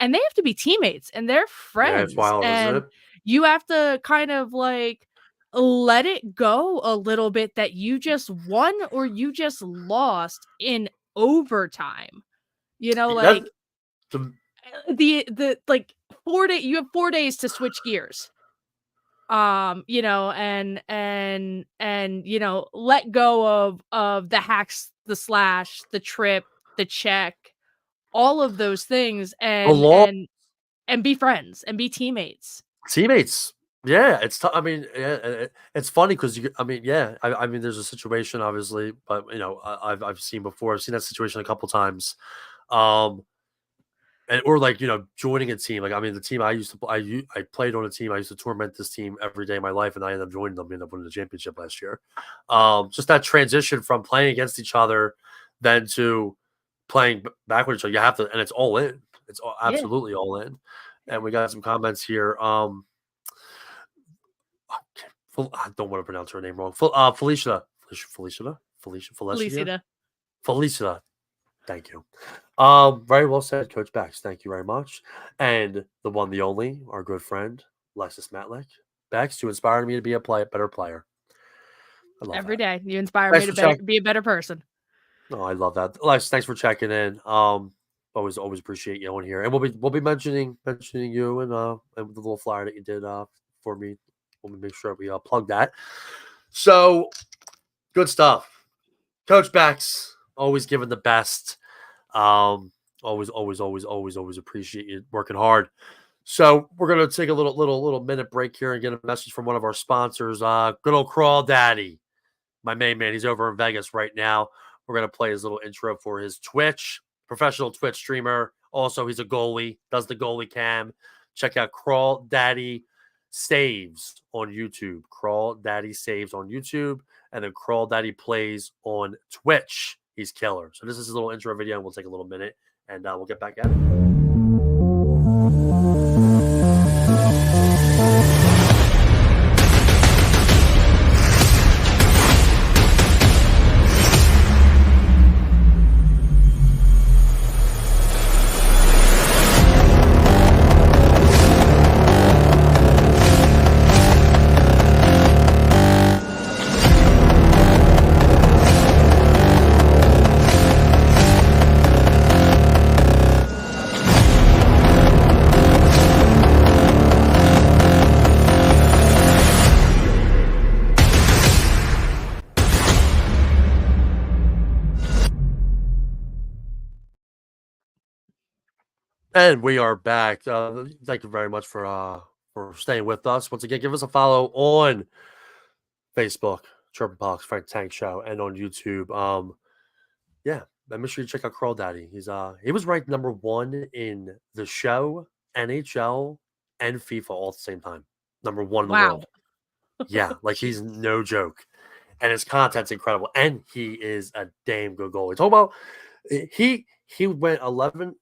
and they have to be teammates, and they're friends. Yeah, it's wild, isn't and it? you have to kind of like let it go a little bit that you just won or you just lost in overtime. Like the like 4 days, you have 4 days to switch gears. And let go of the hacks, the slash, the trip, the check, all of those things, and be friends and be teammates. Teammates. Yeah, it's I mean, yeah, it's funny because I mean, yeah, I mean, there's a situation obviously, but I've seen before. I've seen that situation a couple times, or like joining a team. Like I mean, the team I used to I played on a team. I used to torment this team every day of my life, and I ended up joining them. Ended up winning the championship last year. Just that transition from playing against each other, then to playing back with each other. You have to, and it's all in. It's absolutely all in. And we got some comments here. I don't want to pronounce her name wrong. Felicia. Thank you. Very well said, Coach Becks. Thank you very much. And the one, the only, our good friend, Alexis Matlick. Becks, you inspired me to be a better player. I love Every that. day. You inspire me to be a better person. Oh, I love that. Alexis, thanks for checking in. Always appreciate you on here. And we'll be mentioning you and the little flyer that you did for me. We'll make sure we plug that. So good stuff. Coach Becks, always giving the best. Always appreciate you working hard. So we're gonna take a little minute break here and get a message from one of our sponsors. Good old Crawl Daddy, my main man. He's over in Vegas right now. We're gonna play his little intro for his Twitch, professional Twitch streamer. Also, he's a goalie, does the goalie cam. Check out Crawl Daddy Saves on YouTube. Crawl Daddy Saves on YouTube, and then Crawl Daddy Plays on Twitch. He's killer. So this is a little intro video, and we'll take a little minute, and we'll get back at it. And we are back. Thank you very much for staying with us. Once again, give us a follow on Facebook, Chirping Frank Tank Show, and on YouTube. Yeah, and make sure you check out Crawl Daddy. He was ranked number 1 in the show, NHL, and FIFA all at the same time. Number 1 in the Wow. world. Yeah, like he's no joke. And his content's incredible. And he is a damn good goalie. Talk about he went 10-0,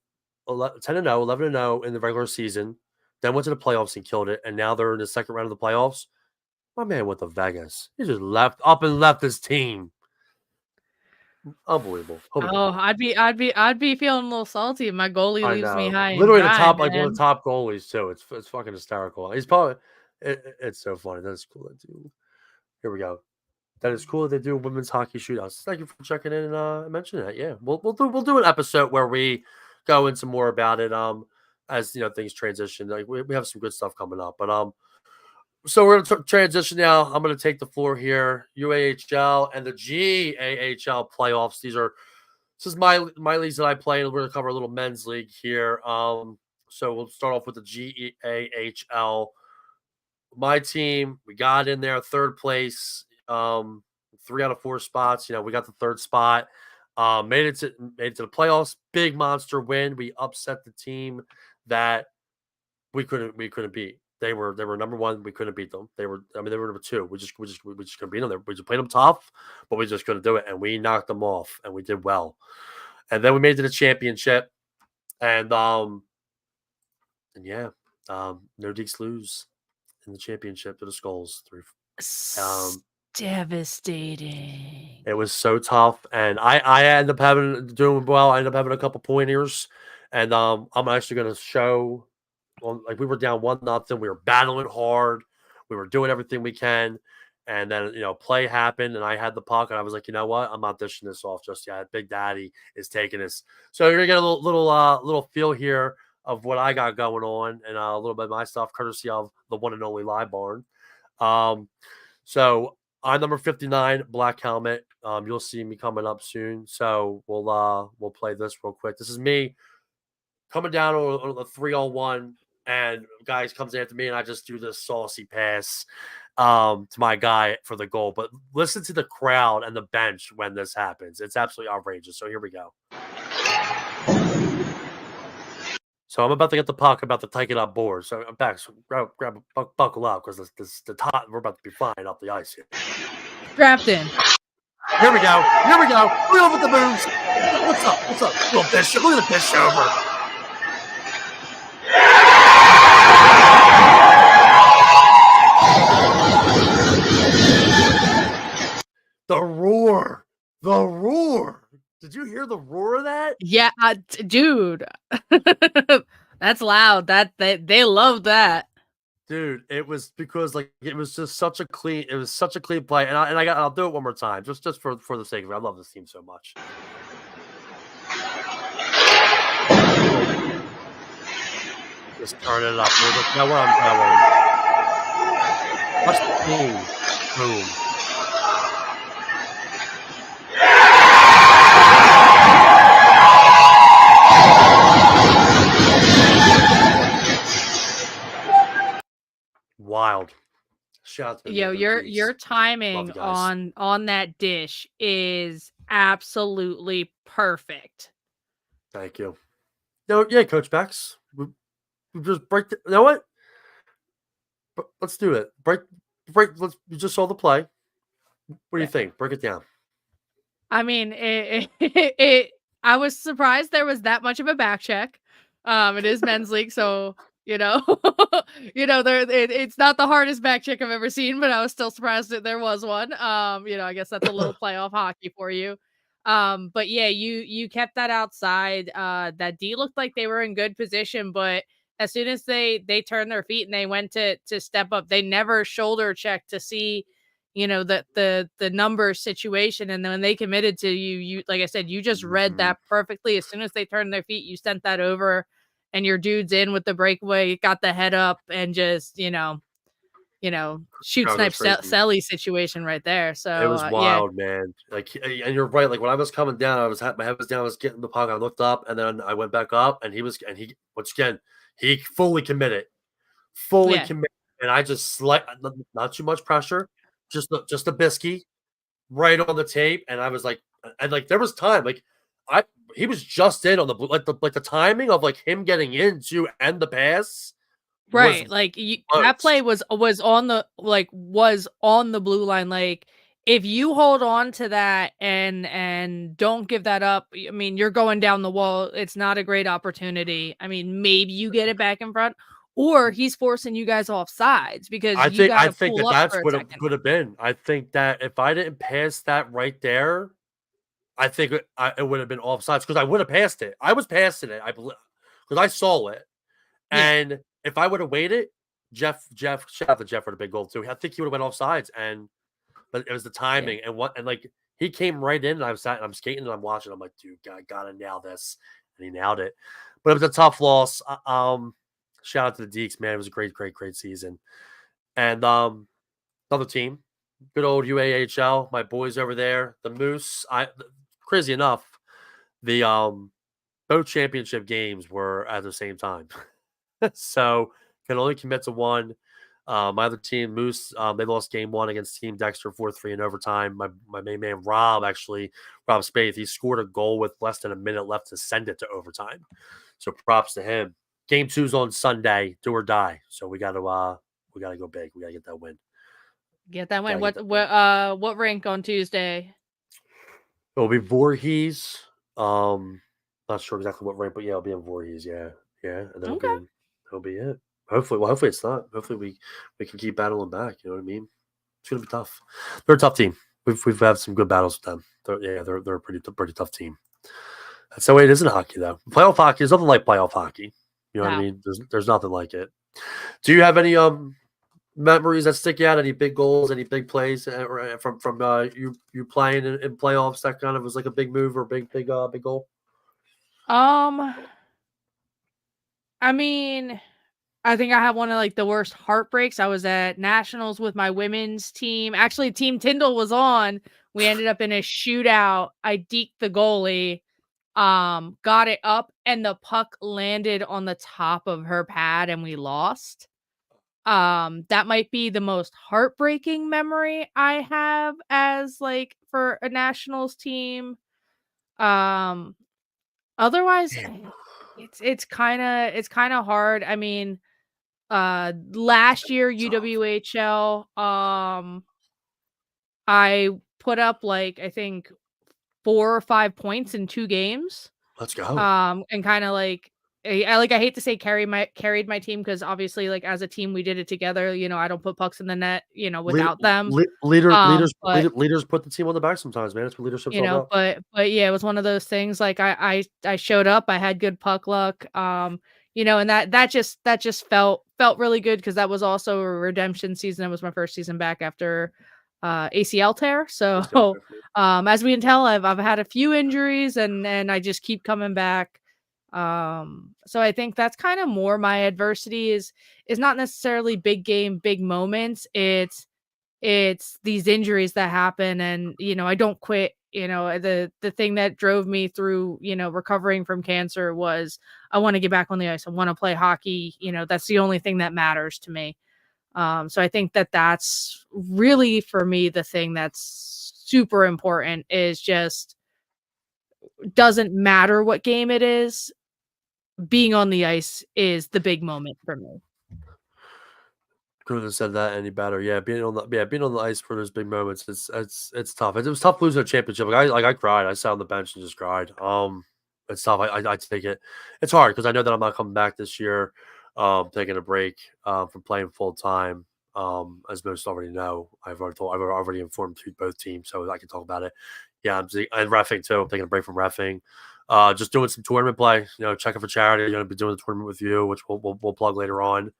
11-0 in the regular season, then went to the playoffs and killed it. And now they're in the second round of the playoffs. My man went to Vegas. He just left his team. Unbelievable. Oh, I'd be feeling a little salty if my goalie leaves me high. Literally and the dry, top, man. like one of the top goalies too. It's fucking hysterical. He's probably it's so funny. That's cool to do. Here we go. That is cool that they do women's hockey shootouts. Thank you for checking in and mentioning that. Yeah, we'll do an episode where we go into more about it. As things transition. Like we have some good stuff coming up. But so we're gonna transition now. I'm gonna take the floor here. UAHL and the GAHL playoffs. This is my leagues that I play, and we're gonna cover a little men's league here. So we'll start off with the GAHL. My team, we got in there, third place. 3 out of 4 spots. We got the third spot. Made it to the playoffs. Big monster win. We upset the team that we couldn't beat. They were number 1. We couldn't beat them. They were number 2. We just couldn't beat them. We just played them tough, but we just couldn't do it. And we knocked them off, and we did well. And then we made it to the championship, and no Deeks lose in the championship to the Skulls. Devastating. It was so tough, and I ended up doing well. I ended up having a couple pointers, and I'm actually going to show. Like we were down 1-0, we were battling hard, we were doing everything we can, and then play happened, and I had the puck, and I was like, you know what, I'm not dishing this off just yet. Big Daddy is taking this, so you're gonna get a little feel here of what I got going on, and a little bit of my stuff, courtesy of the one and only Live Barn. So I'm number 59, black helmet. You'll see me coming up soon, so we'll play this real quick. This is me coming down on the 3-on-1, and guys comes after me, and I just do this saucy pass to my guy for the goal. But listen to the crowd and the bench when this happens. It's absolutely outrageous. So here we go. So I'm about to get the puck, about to take it on board. So I'm back. So grab buckle up, because we're about to be flying up the ice here. Strapped in. Here we go. Look at the moves. What's up? Little bitch. Look at the bitch over. The roar. Did you hear the roar of that? Yeah, dude. That's loud. They love that. Dude, it was because it was just such a clean play, and I'll do it one more time just for the sake of it. I love this team so much. Just turn it up. Now where I'm going. Watch the team. Boom. Wild. Shout out to your timing on that dish is absolutely perfect. Thank you. No, yeah, Coach Becks. We just break. You know what? Let's do it. Break. You just saw the play. What do you think? Break it down. I mean, I was surprised there was that much of a back check. It is men's league, so it's not the hardest back check I've ever seen, but I was still surprised that there was one. I guess that's a little playoff hockey for you. But yeah, you kept that outside. That D looked like they were in good position, but as soon as they turned their feet and they went to step up, they never shoulder checked to see, the number situation. And then when they committed to you, like I said, you just read that perfectly. As soon as they turned their feet, you sent that over, and your dude's in with the breakaway, got the head up, and just, shoot, Crowd snipe, goes crazy. Selly situation right there. So It was yeah, wild, man. Like, and you're right. Like when I was coming down, my head was down. I was getting the puck. I looked up, and then I went back up, and he once again he fully committed, yeah, and I just not too much pressure, just a biscuit right on the tape, and I was like, and like there was time, like I he was just in on the blue, like the timing of like him getting into and the pass was right. Like that close. play was on the blue line. Like if you hold on to that and don't give that up, I mean, you're going down the wall. It's not a great opportunity. I mean, maybe you get it back in front, or he's forcing you guys off sides because you got I to think pull that up that's for a what it second. could have been. I think that if I didn't pass that right there, I think it would have been offsides because I would have passed it. I was passing it, I believe, because I saw it. Yeah, And if I would have waited, shout out to Jeff for the big goal too. I think he would have went offsides, but it was the yeah, timing and like he came right in, and I'm skating and I'm watching. I'm like, dude, I gotta nail this, and he nailed it. But it was a tough loss. Shout out to the Deeks, man. It was a great season. And another team, good old UAHL. My boys over there, the Moose. Crazy enough, the both championship games were at the same time. So can only commit to one. My other team, Moose, they lost game one against Team Dexter 4-3 in overtime. My main man, Rob Spaeth, he scored a goal with less than a minute left to send it to overtime. So props to him. Game two's on Sunday, do or die. So we gotta go big. We gotta get that win. get that win. Gotta get that win. What rank on Tuesday? It'll be Voorhees. Not sure exactly what rank, but yeah, it'll be in Voorhees. Yeah. And then Okay. it'll be it. Hopefully it's not. Hopefully we can keep battling back. You know what I mean? It's gonna be tough. They're a tough team. We've had some good battles with them. They're a pretty tough team. That's the way it is in hockey, though. Playoff hockey is nothing like playoff hockey. You know what I No. mean? There's nothing like it. Do you have any memories that stick out? Any big goals? Any big plays from you playing in playoffs? That kind of was like a big move or big goal. Um, I mean, I think I have one of like the worst heartbreaks. I was at nationals with my women's team. Actually, Team Tyndall was on. We ended up in a shootout. I deked the goalie, got it up, and the puck landed on the top of her pad, and we lost. That might be the most heartbreaking memory I have as like for a nationals team. Um, Otherwise, Damn. it's kind of hard. I mean, last year Tough. UWHL, I put up like I think 4 or 5 points in 2 games. Let's go. And kind of like I hate to say carried my team because obviously like as a team we did it together. I don't put pucks in the net, Lead, without them. But leaders put the team on the back sometimes, man. That's what leadership's all about. but yeah, it was one of those things. Like I showed up, I had good puck luck. And that just felt really good because that was also a redemption season. It was my first season back after ACL tear. Let's go, So Frankie. as we can tell, I've had a few injuries and I just keep coming back. So I think that's kind of more my adversity is not necessarily big game, big moments. It's these injuries that happen and I don't quit. The thing that drove me through recovering from cancer was I want to get back on the ice. I want to play hockey. That's the only thing that matters to me. So I think that's really for me the thing that's super important is just doesn't matter what game it is, being on the ice is the big moment for me. Couldn't have said that any better. Yeah, being on the ice for those big moments, it's tough. It was tough losing a championship. I cried. I sat on the bench and just cried. It's tough. I take it. It's hard because I know that I'm not coming back this year. Taking a break from playing full time. As most already know, I've already informed both teams, so I can talk about it. Yeah, and reffing too. I'm taking a break from reffing. Just doing some tournament play. Checking for charity. Going to be doing the tournament with you, which we'll plug later on.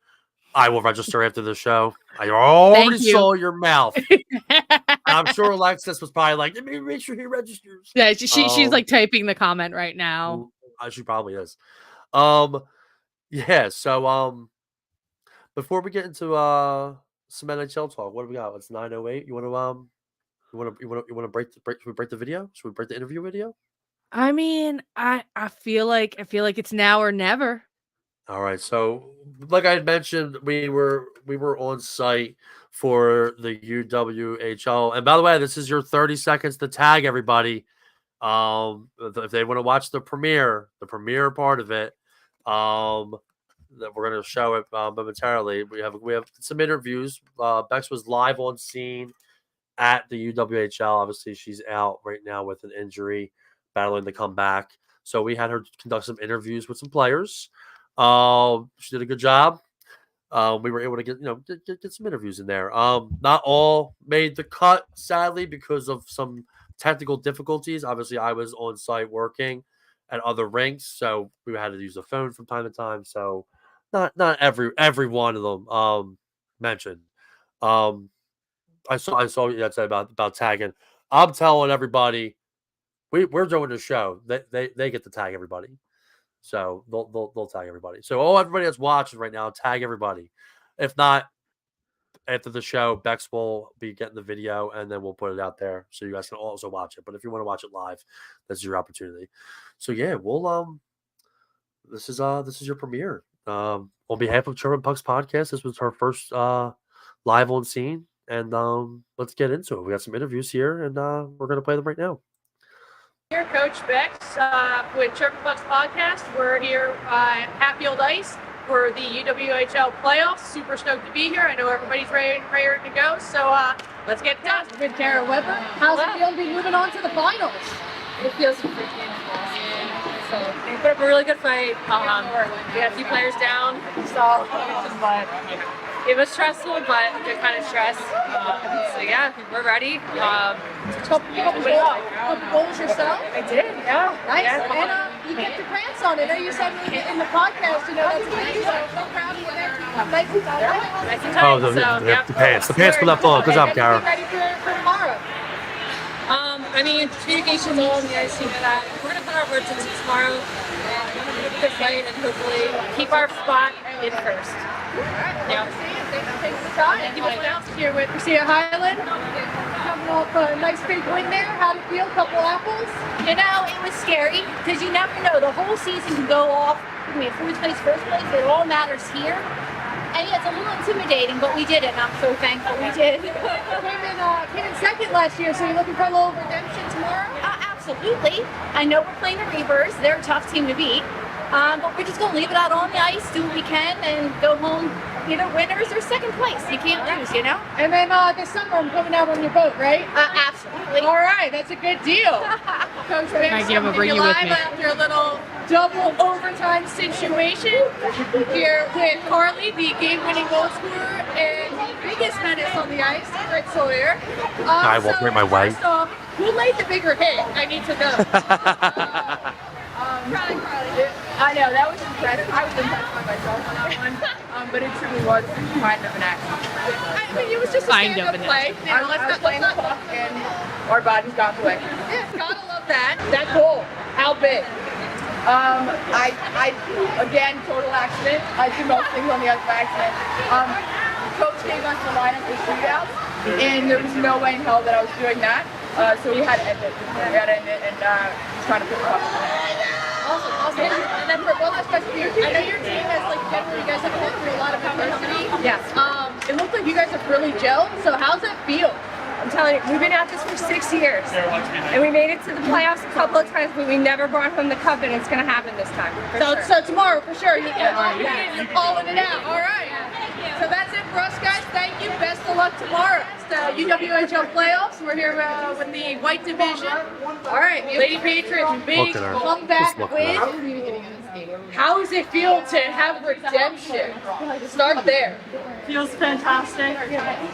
I will register after the show. I already Thank you. saw your mouth. I'm sure Alexis was probably like, "Let me make sure he registers." Yeah, she's like typing the comment right now. She probably is. Yeah. So before we get into some NHL talk. What do we got? It's 9:08. You want to should we break the video? Should we break the interview video? I mean, I feel like it's now or never. All right. So, like I had mentioned, we were on site for the UWHL. And by the way, this is your 30 seconds to tag everybody. If they want to watch the premiere part of it, that we're going to show it momentarily. We have some interviews. Bex was live on scene at the UWHL. Obviously, she's out right now with an injury, battling to come back. So we had her conduct some interviews with some players. She did a good job. We were able to get some interviews in there. Not all made the cut, sadly, because of some technical difficulties. Obviously, I was on site working at other rinks, so we had to use the phone from time to time. So not every one of them mentioned. I saw you that said about tagging. I'm telling everybody, we're doing the show. They get to tag everybody. So they'll tag everybody. So everybody that's watching right now, tag everybody. If not, after the show, Bex will be getting the video and then we'll put it out there so you guys can also watch it. But if you want to watch it live, this is your opportunity. So yeah, we'll this is your premiere. On behalf of Chirping Pucks podcast, this was her first live on scene. And let's get into it. We got some interviews here and we're gonna play them right now. Here, Coach Becks with Chirping Pucks podcast. We're here at Hatfield Ice for the UWHL playoffs. Super stoked to be here. I know everybody's ready to go, so let's get it done. Good, Kara Weber. How's it feel to be moving on to the finals? It feels freaking awesome. So we put up a really good fight. We had a few players down, so but it was stressful, but good kind of stress. So yeah, we're ready. Couple goals yourself? I did, yeah. Nice. Yeah. And you kept your pants on. I know you said in the podcast, that's great. So proud of you there. Nice and tight. Nice and tight. The pants. The pants were left on. Good job, Kara. Ready for tomorrow? I mean, communication's all on the ice, you know that. We're going to put our words into tomorrow. We're going to have a good fight and hopefully keep our spot in first. Yeah. Thanks for the time. Thank you much. Here with Highland. Coming off a nice big win there. How'd it feel? Couple apples? You know, it was scary because you never know. The whole season can go off. I mean, fourth place, first place, it all matters here. And yeah, it's a little intimidating, but we did it, and I'm so thankful we did. Came in second last year, so you're looking for a little redemption tomorrow? Absolutely. I know we're playing the Reavers. They're a tough team to beat. But we're just going to leave it out on the ice, do what we can, and go home either winners or second place. You can't lose, you know? And then this summer I'm coming out on your boat, right? Absolutely. All right, that's a good deal. Coach Becks, I'm gonna bring you with me. After a little double overtime situation here with Carly, the game-winning goal scorer, and the biggest menace on the ice, Britt Sawyer. I won't bring my way. First off, who laid the bigger hit? I need to know. Carly. I know, that was impressive. I was impressed by myself on that one. But it truly was kind of an accident. I mean, it was just a Kind of stand-up an play. You know, I was playing the puck and our bodies got in the way. Yeah, gotta love that. That goal, how big? I again, total accident. I do most things on the ice by accident. Coach gave us the lineup for shootouts, and there was no way in hell that I was doing that. So we had to end it. We had to end it and trying to put the puck in there. Awesome. And then for one last question, I know your team has generally you guys have been through a lot of adversity. Yes. It looks like you guys have really gelled. So how's that feel? I'm telling you, we've been at this for 6 years, and we made it to the playoffs a couple of times, but we never brought home the cup, and it's going to happen this time. So tomorrow for sure. You're calling it out. All right. So that's it for us, guys. Thank you. Best of luck tomorrow. It's the UWHL playoffs. We're here with the white division. All right, Lady Patriots, big comeback win. How does it feel to have redemption? Start there. Feels fantastic.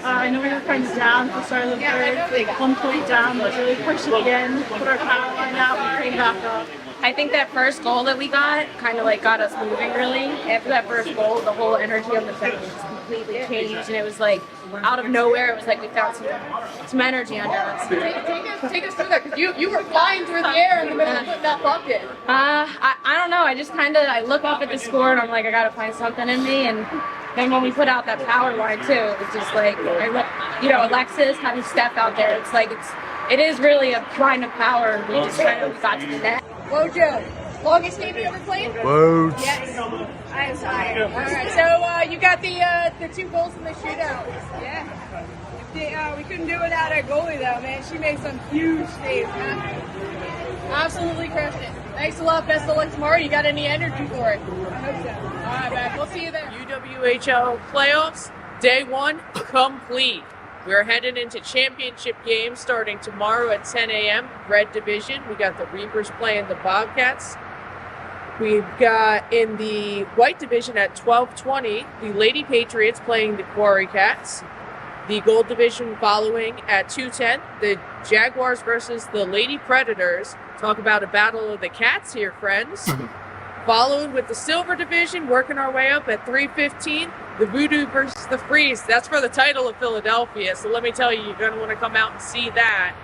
I know we were kind of down at the start of the third, 1 point down, but really pushed it again, put our power line out, and came back up. I think that first goal that we got kind of got us moving really. After that first goal, the whole energy on the bench just completely changed, and it was out of nowhere, it was we found some energy under us. Take us through that, because you were flying through the air in the middle of putting that bucket. I don't know, I just I look up at the score and I'm I gotta find something in me, and And when we put out that power line too, it's just like, Alexis having Steph out there, it's like it is really a line of power. We just kind of got to the net. Wojo, longest game you ever played? Whoa. Yes. I am tired. All right, so you got the 2 goals in the shootout. Yeah. We couldn't do it without our goalie though, man. She made some huge saves, man. Absolutely crushed it. Thanks a lot. Best of luck tomorrow. You got any energy for it? I hope so. All right, man. We'll see you there. UWHL playoffs, day 1 complete. We're heading into championship games starting tomorrow at 10 a.m. Red Division. We got the Reapers playing the Bobcats. We've got in the White Division at 12:20, the Lady Patriots playing the Quarry Cats. The Gold Division following at 2:10, the Jaguars versus the Lady Predators. Talk about a battle of the cats here, friends. Followed with the Silver Division, working our way up at 3:15, the Voodoo versus the Freeze. That's for the title of Philadelphia, so let me tell you, you're going to want to come out and see that.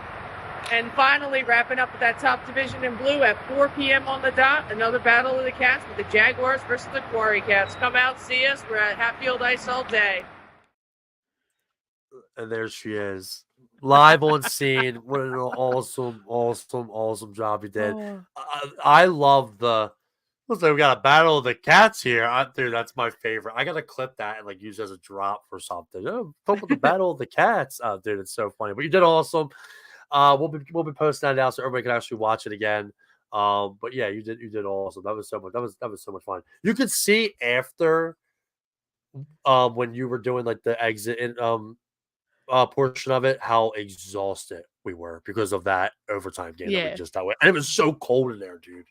And finally, wrapping up with that top division in blue at 4 p.m. on the dot, another battle of the cats with the Jaguars versus the Quarry Cats. Come out, see us. We're at Hatfield Ice all day. And there she is, live on scene. What an awesome job he did. I love the. Looks like we got a battle of the cats here, dude. That's my favorite. I gotta clip that and use it as a drop for something. Oh, talk about the battle of the cats, dude. It's so funny. But you did awesome. We'll be posting that now so everybody can actually watch it again. But yeah, you did awesome. That was so much. That was so much fun. You could see after, when you were doing the exit and portion of it, how exhausted we were because of that overtime game that we just dealt with. And it was so cold in there, dude.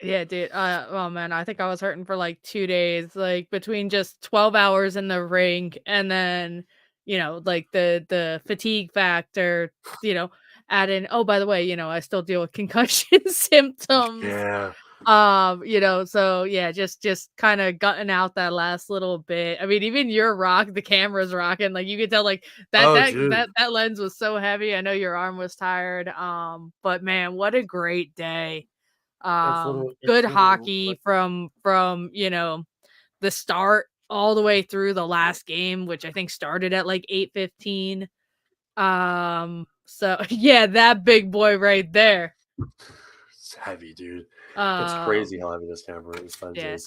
Yeah, dude. Oh man, I think I was hurting for 2 days, between just 12 hours in the rink and then, the fatigue factor, add in, oh, by the way, I still deal with concussion symptoms. Yeah. So yeah, just kind of gutting out that last little bit. I mean, even your the camera's rocking. You could tell that lens was so heavy. I know your arm was tired. But man, what a great day. Good hockey from the start all the way through the last game, which I think started at 8:15. So yeah, that big boy right there. It's heavy, dude. It's crazy how heavy this camera is. Yeah.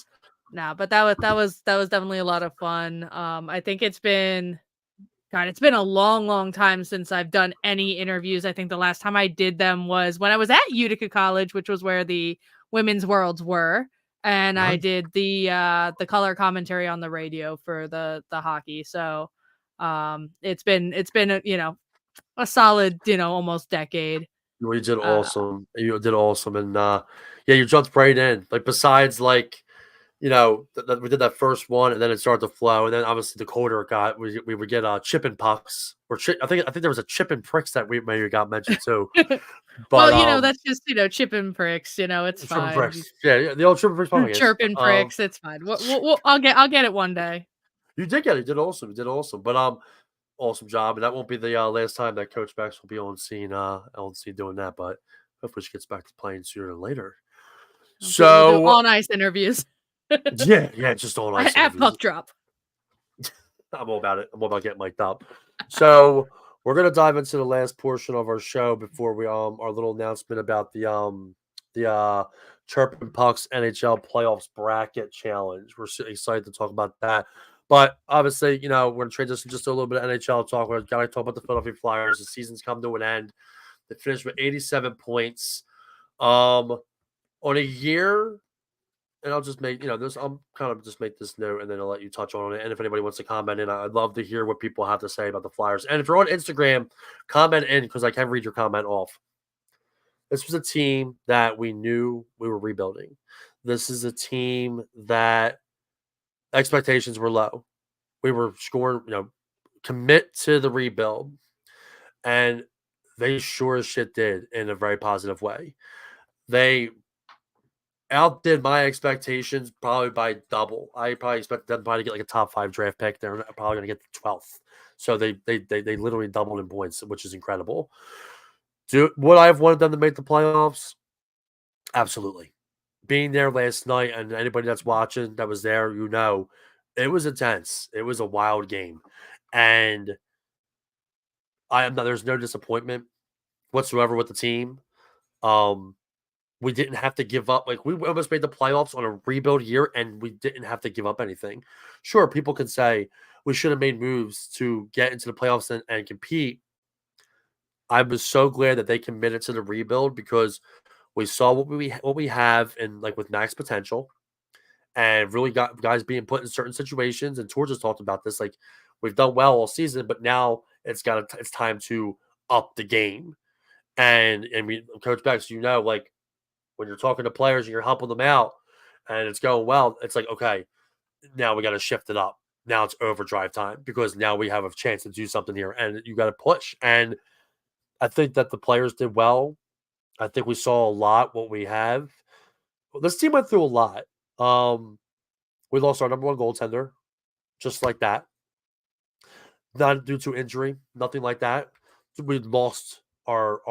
Nah, but that was definitely a lot of fun. I think it's been a long time since I've done any interviews. I think the last time I did them was when I was at Utica College, which was where the women's worlds were, and I did the color commentary on the radio for the hockey. So it's been a solid almost decade. You did awesome. You did awesome, and yeah, you jumped right in. Besides we did that first one, and then it started to flow, and then obviously the colder it got, we would get chipping pucks, or I think there was a chipping pricks that we maybe got mentioned too. But well, that's just chipping pricks. It's fine. Pricks. Yeah, the old chipping pricks. Chirping pricks. It's fine. I'll get it one day. You did get it. You did awesome. You did awesome. But awesome job, and that won't be the last time that Coach Becks will be on scene doing that. But hopefully she gets back to playing sooner than later. So we'll on ice interviews. yeah, just on ice. At puck drop. I'm all about it. I'm all about getting mic'd up. So we're gonna dive into the last portion of our show before we our little announcement about the Chirping Pucks NHL Playoffs Bracket Challenge. We're so excited to talk about that. But obviously, we're going to transition just a little bit of NHL talk. We're going to talk about the Philadelphia Flyers. The season's come to an end. They finished with 87 points. On a year, and I'll just make, I'm kind of just make this note, and then I'll let you touch on it. And if anybody wants to comment in, I'd love to hear what people have to say about the Flyers. And if you're on Instagram, comment in, because I can read your comment off. This was a team that we knew we were rebuilding. This is a team that expectations were low. We were scoring, commit to the rebuild. And they sure as shit did in a very positive way. They outdid my expectations probably by double. I probably expected them to get a top 5 draft pick. They're probably going to get the 12th. So they literally doubled in points, which is incredible. Would I have wanted them to make the playoffs? Absolutely. Being there last night, and anybody that's watching that was there, It was intense. It was a wild game, and there's no disappointment whatsoever with the team. Um, we didn't have to give up. Like, we almost made the playoffs on a rebuild year, and we didn't have to give up anything. Sure, people can say we should have made moves to get into the playoffs and compete. I was so glad that they committed to the rebuild because we saw what we have in, like, with max potential, and really got guys being put in certain situations. And Torch has talked about this. Like, we've done well all season, but now it's time to up the game. And Coach Becks, like, when you're talking to players and you're helping them out and it's going well, it's like, okay, now we got to shift it up. Now it's overdrive time because now we have a chance to do something here, and you got to push. And I think that the players did well. I think we saw a lot what we have. This team went through a lot. We lost our number one goaltender, just like that. Not due to injury, nothing like that. We lost our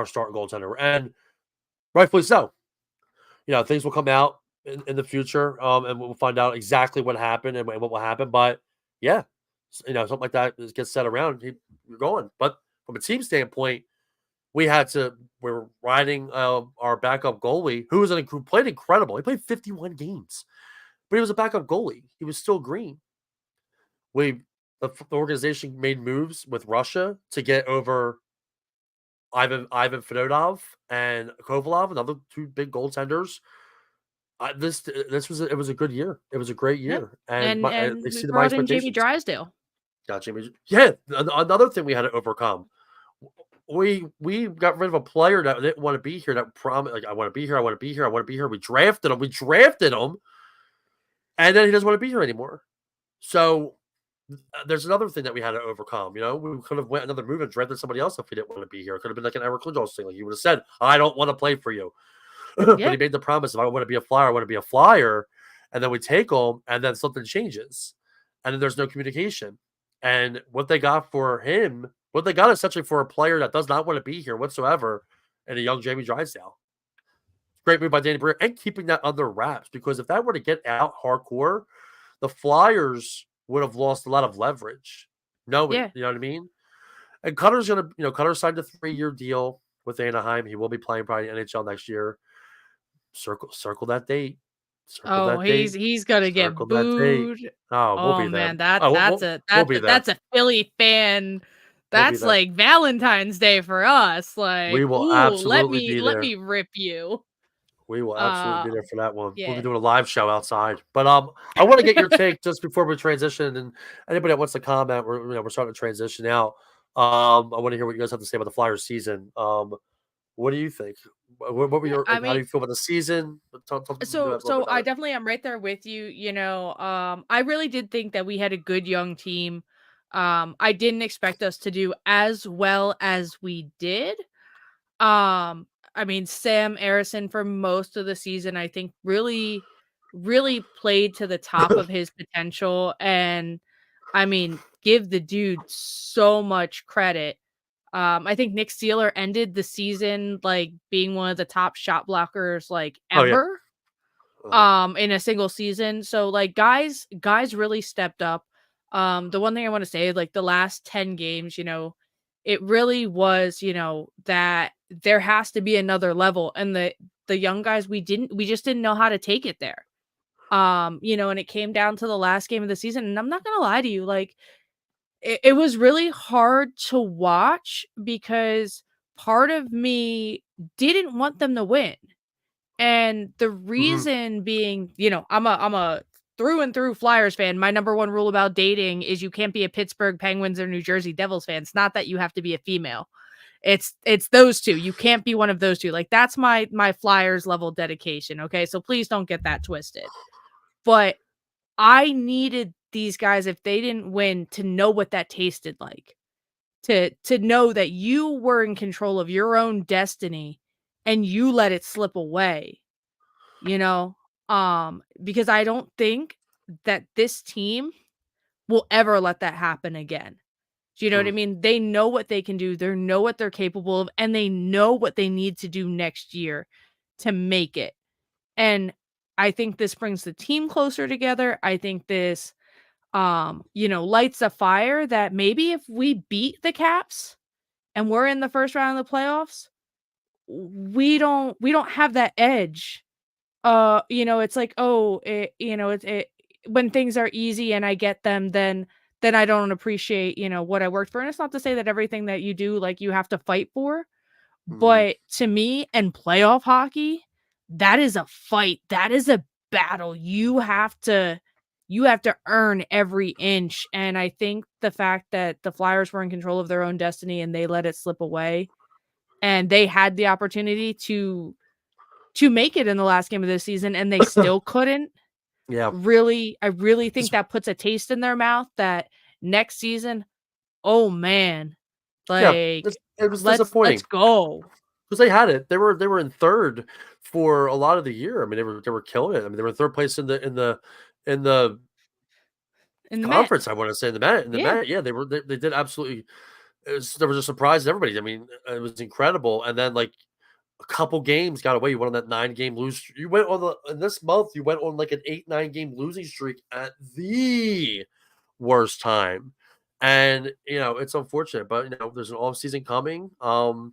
starting goaltender, and rightfully so. Things will come out in the future, and we'll find out exactly what happened and what will happen. But yeah, something like that gets set around, you're going. But from a team standpoint, we're riding our backup goalie, who played incredible. He played 51 games, but he was a backup goalie. He was still green. The organization made moves with Russia to get over Ivan Fedotov and Kovalov, another two big goaltenders. It was a good year. It was a great year, and they we exceeded my brought in Jamie expectations. Drysdale. Got Jamie. Yeah, another thing we had to overcome. We got rid of a player that didn't want to be here. That promised, like, I want to be here. I want to be here. I want to be here. We drafted him, and then he doesn't want to be here anymore. So there's another thing that we had to overcome. We could have went another move and drafted somebody else if he didn't want to be here. It could have been like an Eric Lindros thing. Like, he would have said, "I don't want to play for you," but he made the promise, "If I want to be a Flyer, I want to be a Flyer." And then we take him, and then something changes, and then there's no communication. And what they got for him, what they got essentially for a player that does not want to be here whatsoever, and a young Jamie Drysdale. Great move by Danny Briere, and keeping that under wraps, because if that were to get out hardcore, the Flyers would have lost a lot of leverage. You know what I mean? And Cutter's Cutter signed a 3-year deal with Anaheim. He will be playing probably in NHL next year. Circle that date. He's gonna get booed. We'll be man, there. that's a Philly fan. That's like Valentine's Day for us. Like, we will absolutely be there. Let me rip you. We will absolutely be there for that one. Yeah. We'll be doing a live show outside. But I want to get your take just before we transition. And anybody that wants to comment, we're starting to transition out. I want to hear what you guys have to say about the Flyers season. What do you think? What were your? How do you feel about the season? So I definitely am right there with you. I really did think that we had a good young team. I didn't expect us to do as well as we did. Sam Arison for most of the season, I think really, really played to the top of his potential. And give the dude so much credit. I think Nick Seeler ended the season like being one of the top shot blockers ever. In a single season. So like guys really stepped up. The one thing I want to say, like the last 10 games, it really was, that there has to be another level, and the young guys, we just didn't know how to take it there. And it came down to the last game of the season, and I'm not gonna lie to you, like it was really hard to watch because part of me didn't want them to win. And the reason being, I'm a through and through Flyers fan. My number one rule about dating is you can't be a Pittsburgh Penguins or New Jersey Devils fan. It's not that you have to be a female. It's those two. You can't be one of those two. Like, that's my Flyers level dedication. Okay. So please don't get that twisted. But I needed these guys, if they didn't win, to know what that tasted like. To know that you were in control of your own destiny and you let it slip away. Because I don't think that this team will ever let that happen again. Do you know what I mean? They know what they can do. They know what they're capable of, and they know what they need to do next year to make it. And I think this brings the team closer together. I think this, lights a fire that maybe if we beat the Caps and we're in the first round of the playoffs, we don't have that edge. It's like, oh, when things are easy and I get them, then I don't appreciate, what I worked for. And it's not to say that everything that you do, like, you have to fight for, Mhm. but to me and playoff hockey, that is a fight. That is a battle. You have to earn every inch. And I think the fact that the Flyers were in control of their own destiny and they let it slip away and they had the opportunity to make it in the last game of the season and they still couldn't. Yeah. I really think that puts a taste in their mouth that next season, oh man, Yeah, like it was let's disappointing go because they had it. They were in third for a lot of the year. I mean, they were killing it. I mean, they were in third place in the in the Met. conference. I want to say in the Met. Yeah. Yeah, they did absolutely. There was a surprise to everybody. I mean, it was incredible. And then like a couple games got away. You went on that 9-game lose. You went on in this month. You went on like an 8-9 game losing streak at the worst time. And it's unfortunate, but there's an off season coming. Gonna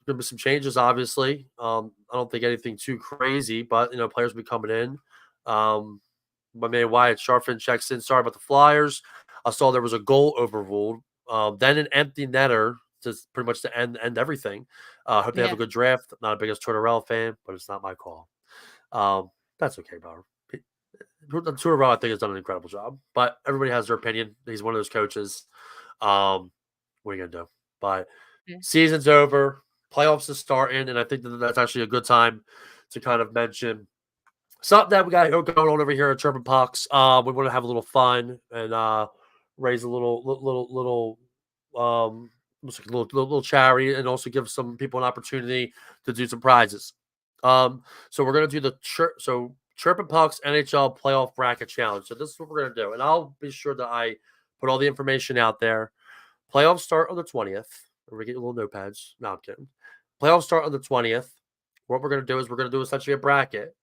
be some changes, obviously. I don't think anything too crazy, but players will be coming in. My man Wyatt Sharfin checks in. Sorry about the Flyers. I saw there was a goal overruled. Then an empty netter to pretty much to end everything. Hope they have a Yeah. good draft. Not a biggest Tortorella fan, but it's not my call. That's okay, Bauer. Tortorella, I think, has done an incredible job, but everybody has their opinion. He's one of those coaches. What are you gonna do? But Yeah. season's over, playoffs is starting, and I think that's actually a good time to kind of mention something that we got going on over here at Chirping Pucks. We want to have a little fun and raise a little looks like a little charity, and also give some people an opportunity to do some prizes. So we're gonna do the Chirping Pucks NHL Playoff Bracket Challenge. So this is what we're gonna do, and I'll be sure that I put all the information out there. Playoffs start on the 20th. We're gonna get your little notepads. No, I'm kidding. Playoffs start on the 20th. What we're gonna do is we're gonna do essentially a bracket.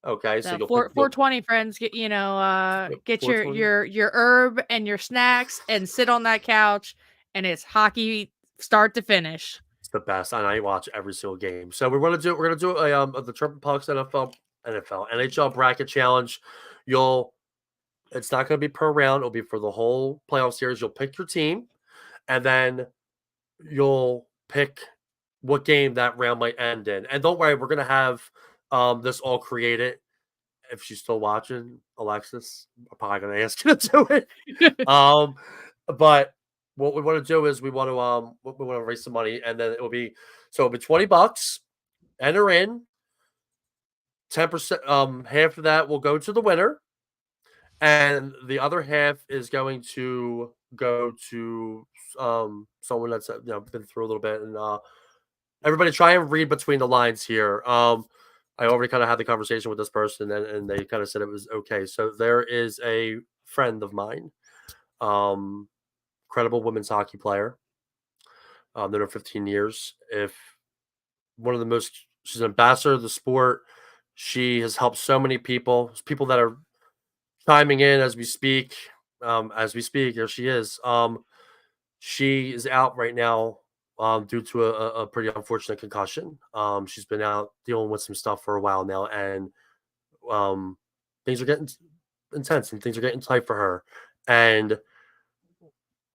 Okay, so So you'll pick 420 friends, get your 420. your herb and your snacks and sit on that couch and it's hockey start to finish. It's the best, and I watch every single game. So we're gonna do the Chirping Pucks NHL bracket challenge. It's not gonna be per round. It'll be for the whole playoff series. You'll pick your team, and then you'll pick what game that round might end in. And don't worry, we're gonna have this all created. If she's still watching, Alexis, I'm probably gonna ask you to do it. But what we want to do is we want to raise some money, and then it'll be $20. Enter in 10%. Half of that will go to the winner, and the other half is going to go to someone that's been through a little bit. And everybody try and read between the lines here. I already kind of had the conversation with this person, and they kind of said it was okay. So there is a friend of mine, credible women's hockey player. Known her 15 years. If one of the most, she's an ambassador of the sport. She has helped so many people that are chiming in as we speak. Here she is. She is out right now due to a pretty unfortunate concussion. She's been out dealing with some stuff for a while now, and things are getting intense and things are getting tight for her. And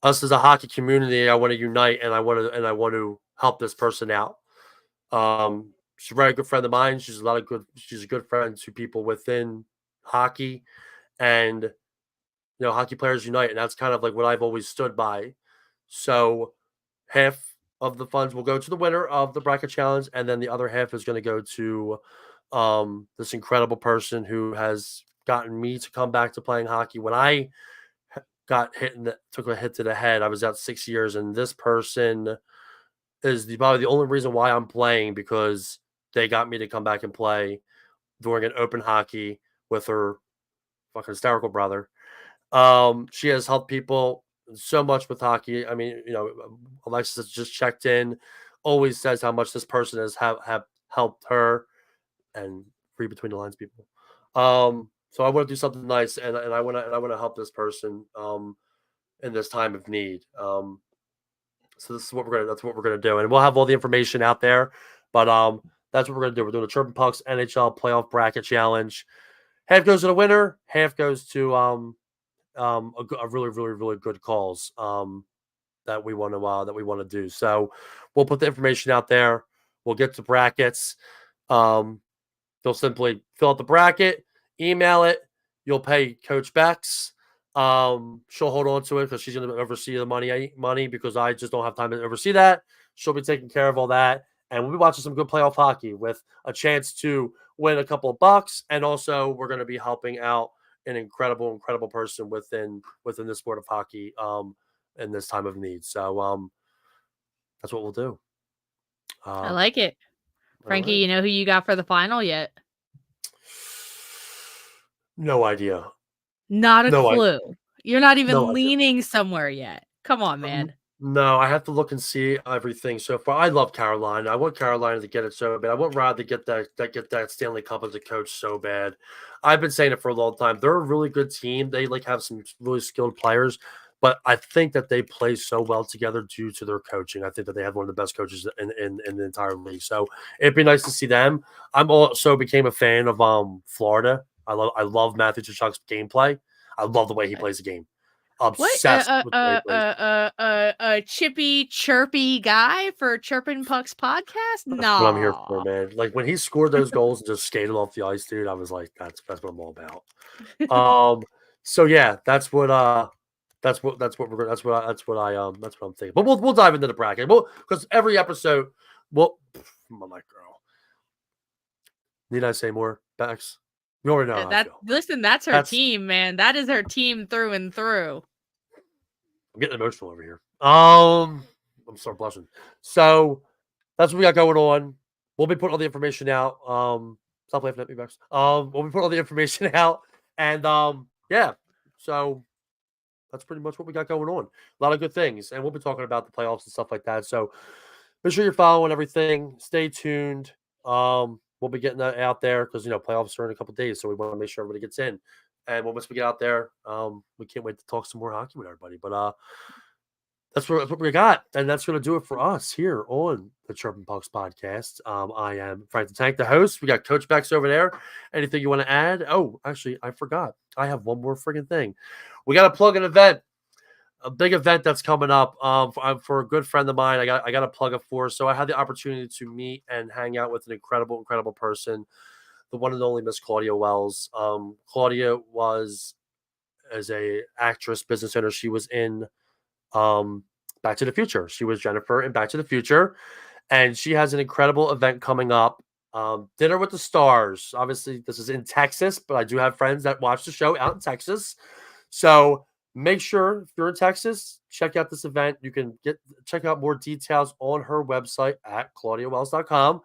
us as a hockey community, I want to unite and I want to help this person out. She's a very good friend of mine. She's a good friend to people within hockey, and hockey players unite, and that's kind of like what I've always stood by. So half of the funds will go to the winner of the bracket challenge, and then the other half is going to go to this incredible person who has gotten me to come back to playing hockey. When I got took a hit to the head, I was out 6 years, and this person is probably the only reason why I'm playing, because they got me to come back and play during an open hockey with her fucking hysterical brother. She has helped people so much with hockey. I mean, Alexis has just checked in, always says how much this person has have helped her, and read between the lines, people. So I want to do something nice, and I want to help this person in this time of need. So this is what that's what we're gonna do, and we'll have all the information out there. But that's what we're gonna do. We're doing a Chirping Pucks NHL playoff bracket challenge. Half goes to the winner, half goes to a really really good cause that we want to do. So we'll put the information out there. We'll get to brackets. They'll simply fill out the bracket, email it. You'll pay Coach Becks. She'll hold on to it because she's going to oversee the money because I just don't have time to oversee that. She'll be taking care of all that, and we'll be watching some good playoff hockey with a chance to win a couple of bucks, and also we're going to be helping out an incredible person within the sport of hockey in this time of need. So that's what we'll do. I like it. Frankie, right. you know who you got for the final yet? No idea. Not a clue. You're not even No idea. leaning somewhere yet. Come on, man. No, I have to look and see everything so far. I love Carolina. I want Carolina to get it so bad. I want Rod to get that Stanley Cup as a coach so bad. I've been saying it for a long time. They're a really good team. They have some really skilled players, but I think that they play so well together due to their coaching. I think that they have one of the best coaches in the entire league. So it'd be nice to see them. I'm also became a fan of Florida. I love Matthew Tkachuk's gameplay. I love the way he plays the game. Obsessed with the way he plays. A chippy, chirpy guy for Chirping Pucks podcast? No. That's what I'm here for, man. Like when he scored those goals and just skated off the ice, dude, I was like, that's what I'm all about. So yeah, that's what I'm thinking. But we'll dive into the bracket. Because every episode, my girl. Need I say more, Bex? You already know how I feel. Listen, that's her team, man. That is her team through and through. I'm getting emotional over here. I'm start blushing. So that's what we got going on. We'll be putting all the information out. Stop laughing at me, Bex. We'll be putting all the information out, and yeah. So that's pretty much what we got going on. A lot of good things, and we'll be talking about the playoffs and stuff like that. So make sure you're following everything. Stay tuned. We'll be getting that out there because playoffs are in a couple of days, so we want to make sure everybody gets in. And once we get out there, we can't wait to talk some more hockey with everybody. But that's what we got, and that's going to do it for us here on the Chirping Pucks podcast. I am Frank the Tank, the host. We got Coach Becks over there. Anything you want to add? Oh, actually, I forgot. I have one more freaking thing. We got to plug an event. A big event that's coming up for a good friend of mine. I got to plug it for. So I had the opportunity to meet and hang out with an incredible person, the one and only Miss Claudia Wells. Claudia was as a actress, business owner. She was in Back to the Future. She was Jennifer in Back to the Future, and she has an incredible event coming up. Dinner with the Stars. Obviously, this is in Texas, but I do have friends that watch the show out in Texas. So make sure if you're in Texas, check out this event. You can check out more details on her website at claudiawells.com.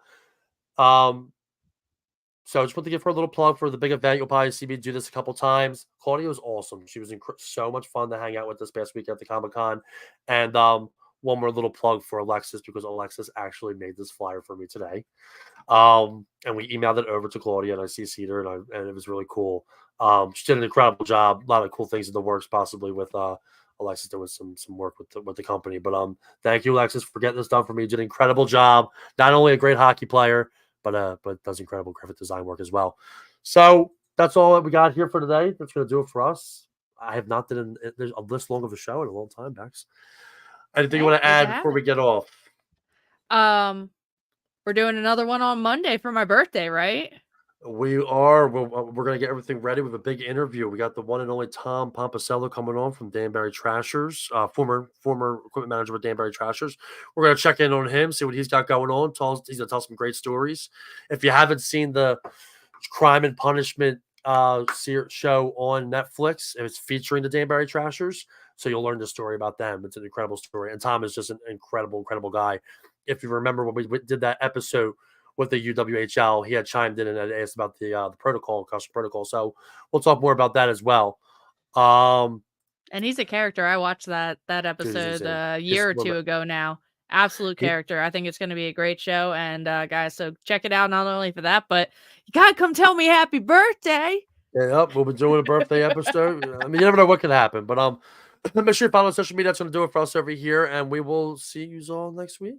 So I just want to give her a little plug for the big event. You'll probably see me do this a couple times. Claudia was awesome. She was so much fun to hang out with this past week at the Comic-Con. And one more little plug for Alexis, because Alexis actually made this flyer for me today. And we emailed it over to Claudia, and I CC'd her, and it was really cool. She did an incredible job. A lot of cool things in the works, possibly with Alexis doing some work with the company. But thank you, Alexis, for getting this done for me. You did an incredible job. Not only a great hockey player, but does incredible graphic design work as well. So that's all that we got here for today. That's going to do it for us. I have not done this long of a show in a long time, Bex. Anything you want to add before we get off? We're doing another one on Monday for my birthday, right? We are. We're going to get everything ready with a big interview. We got the one and only Tom Pomposello coming on from Danbury Trashers, former equipment manager with Danbury Trashers. We're going to check in on him, see what he's got going on. He's going to tell some great stories. If you haven't seen the Crime and Punishment show on Netflix, it's featuring the Danbury Trashers, so you'll learn the story about them. It's an incredible story, and Tom is just an incredible guy. If you remember when we did that episode with the UWHL, he had chimed in and had asked about the protocol, custom protocol. So we'll talk more about that as well. And he's a character. I watched that episode a year or two ago now, Absolute character. I think it's going to be a great show. And guys, so check it out not only for that, but you got to come tell me happy birthday. Yeah, we'll be doing a birthday episode. I mean, you never know what could happen, but make sure you follow on social media. That's going to do it for us over here, and we will see you all next week.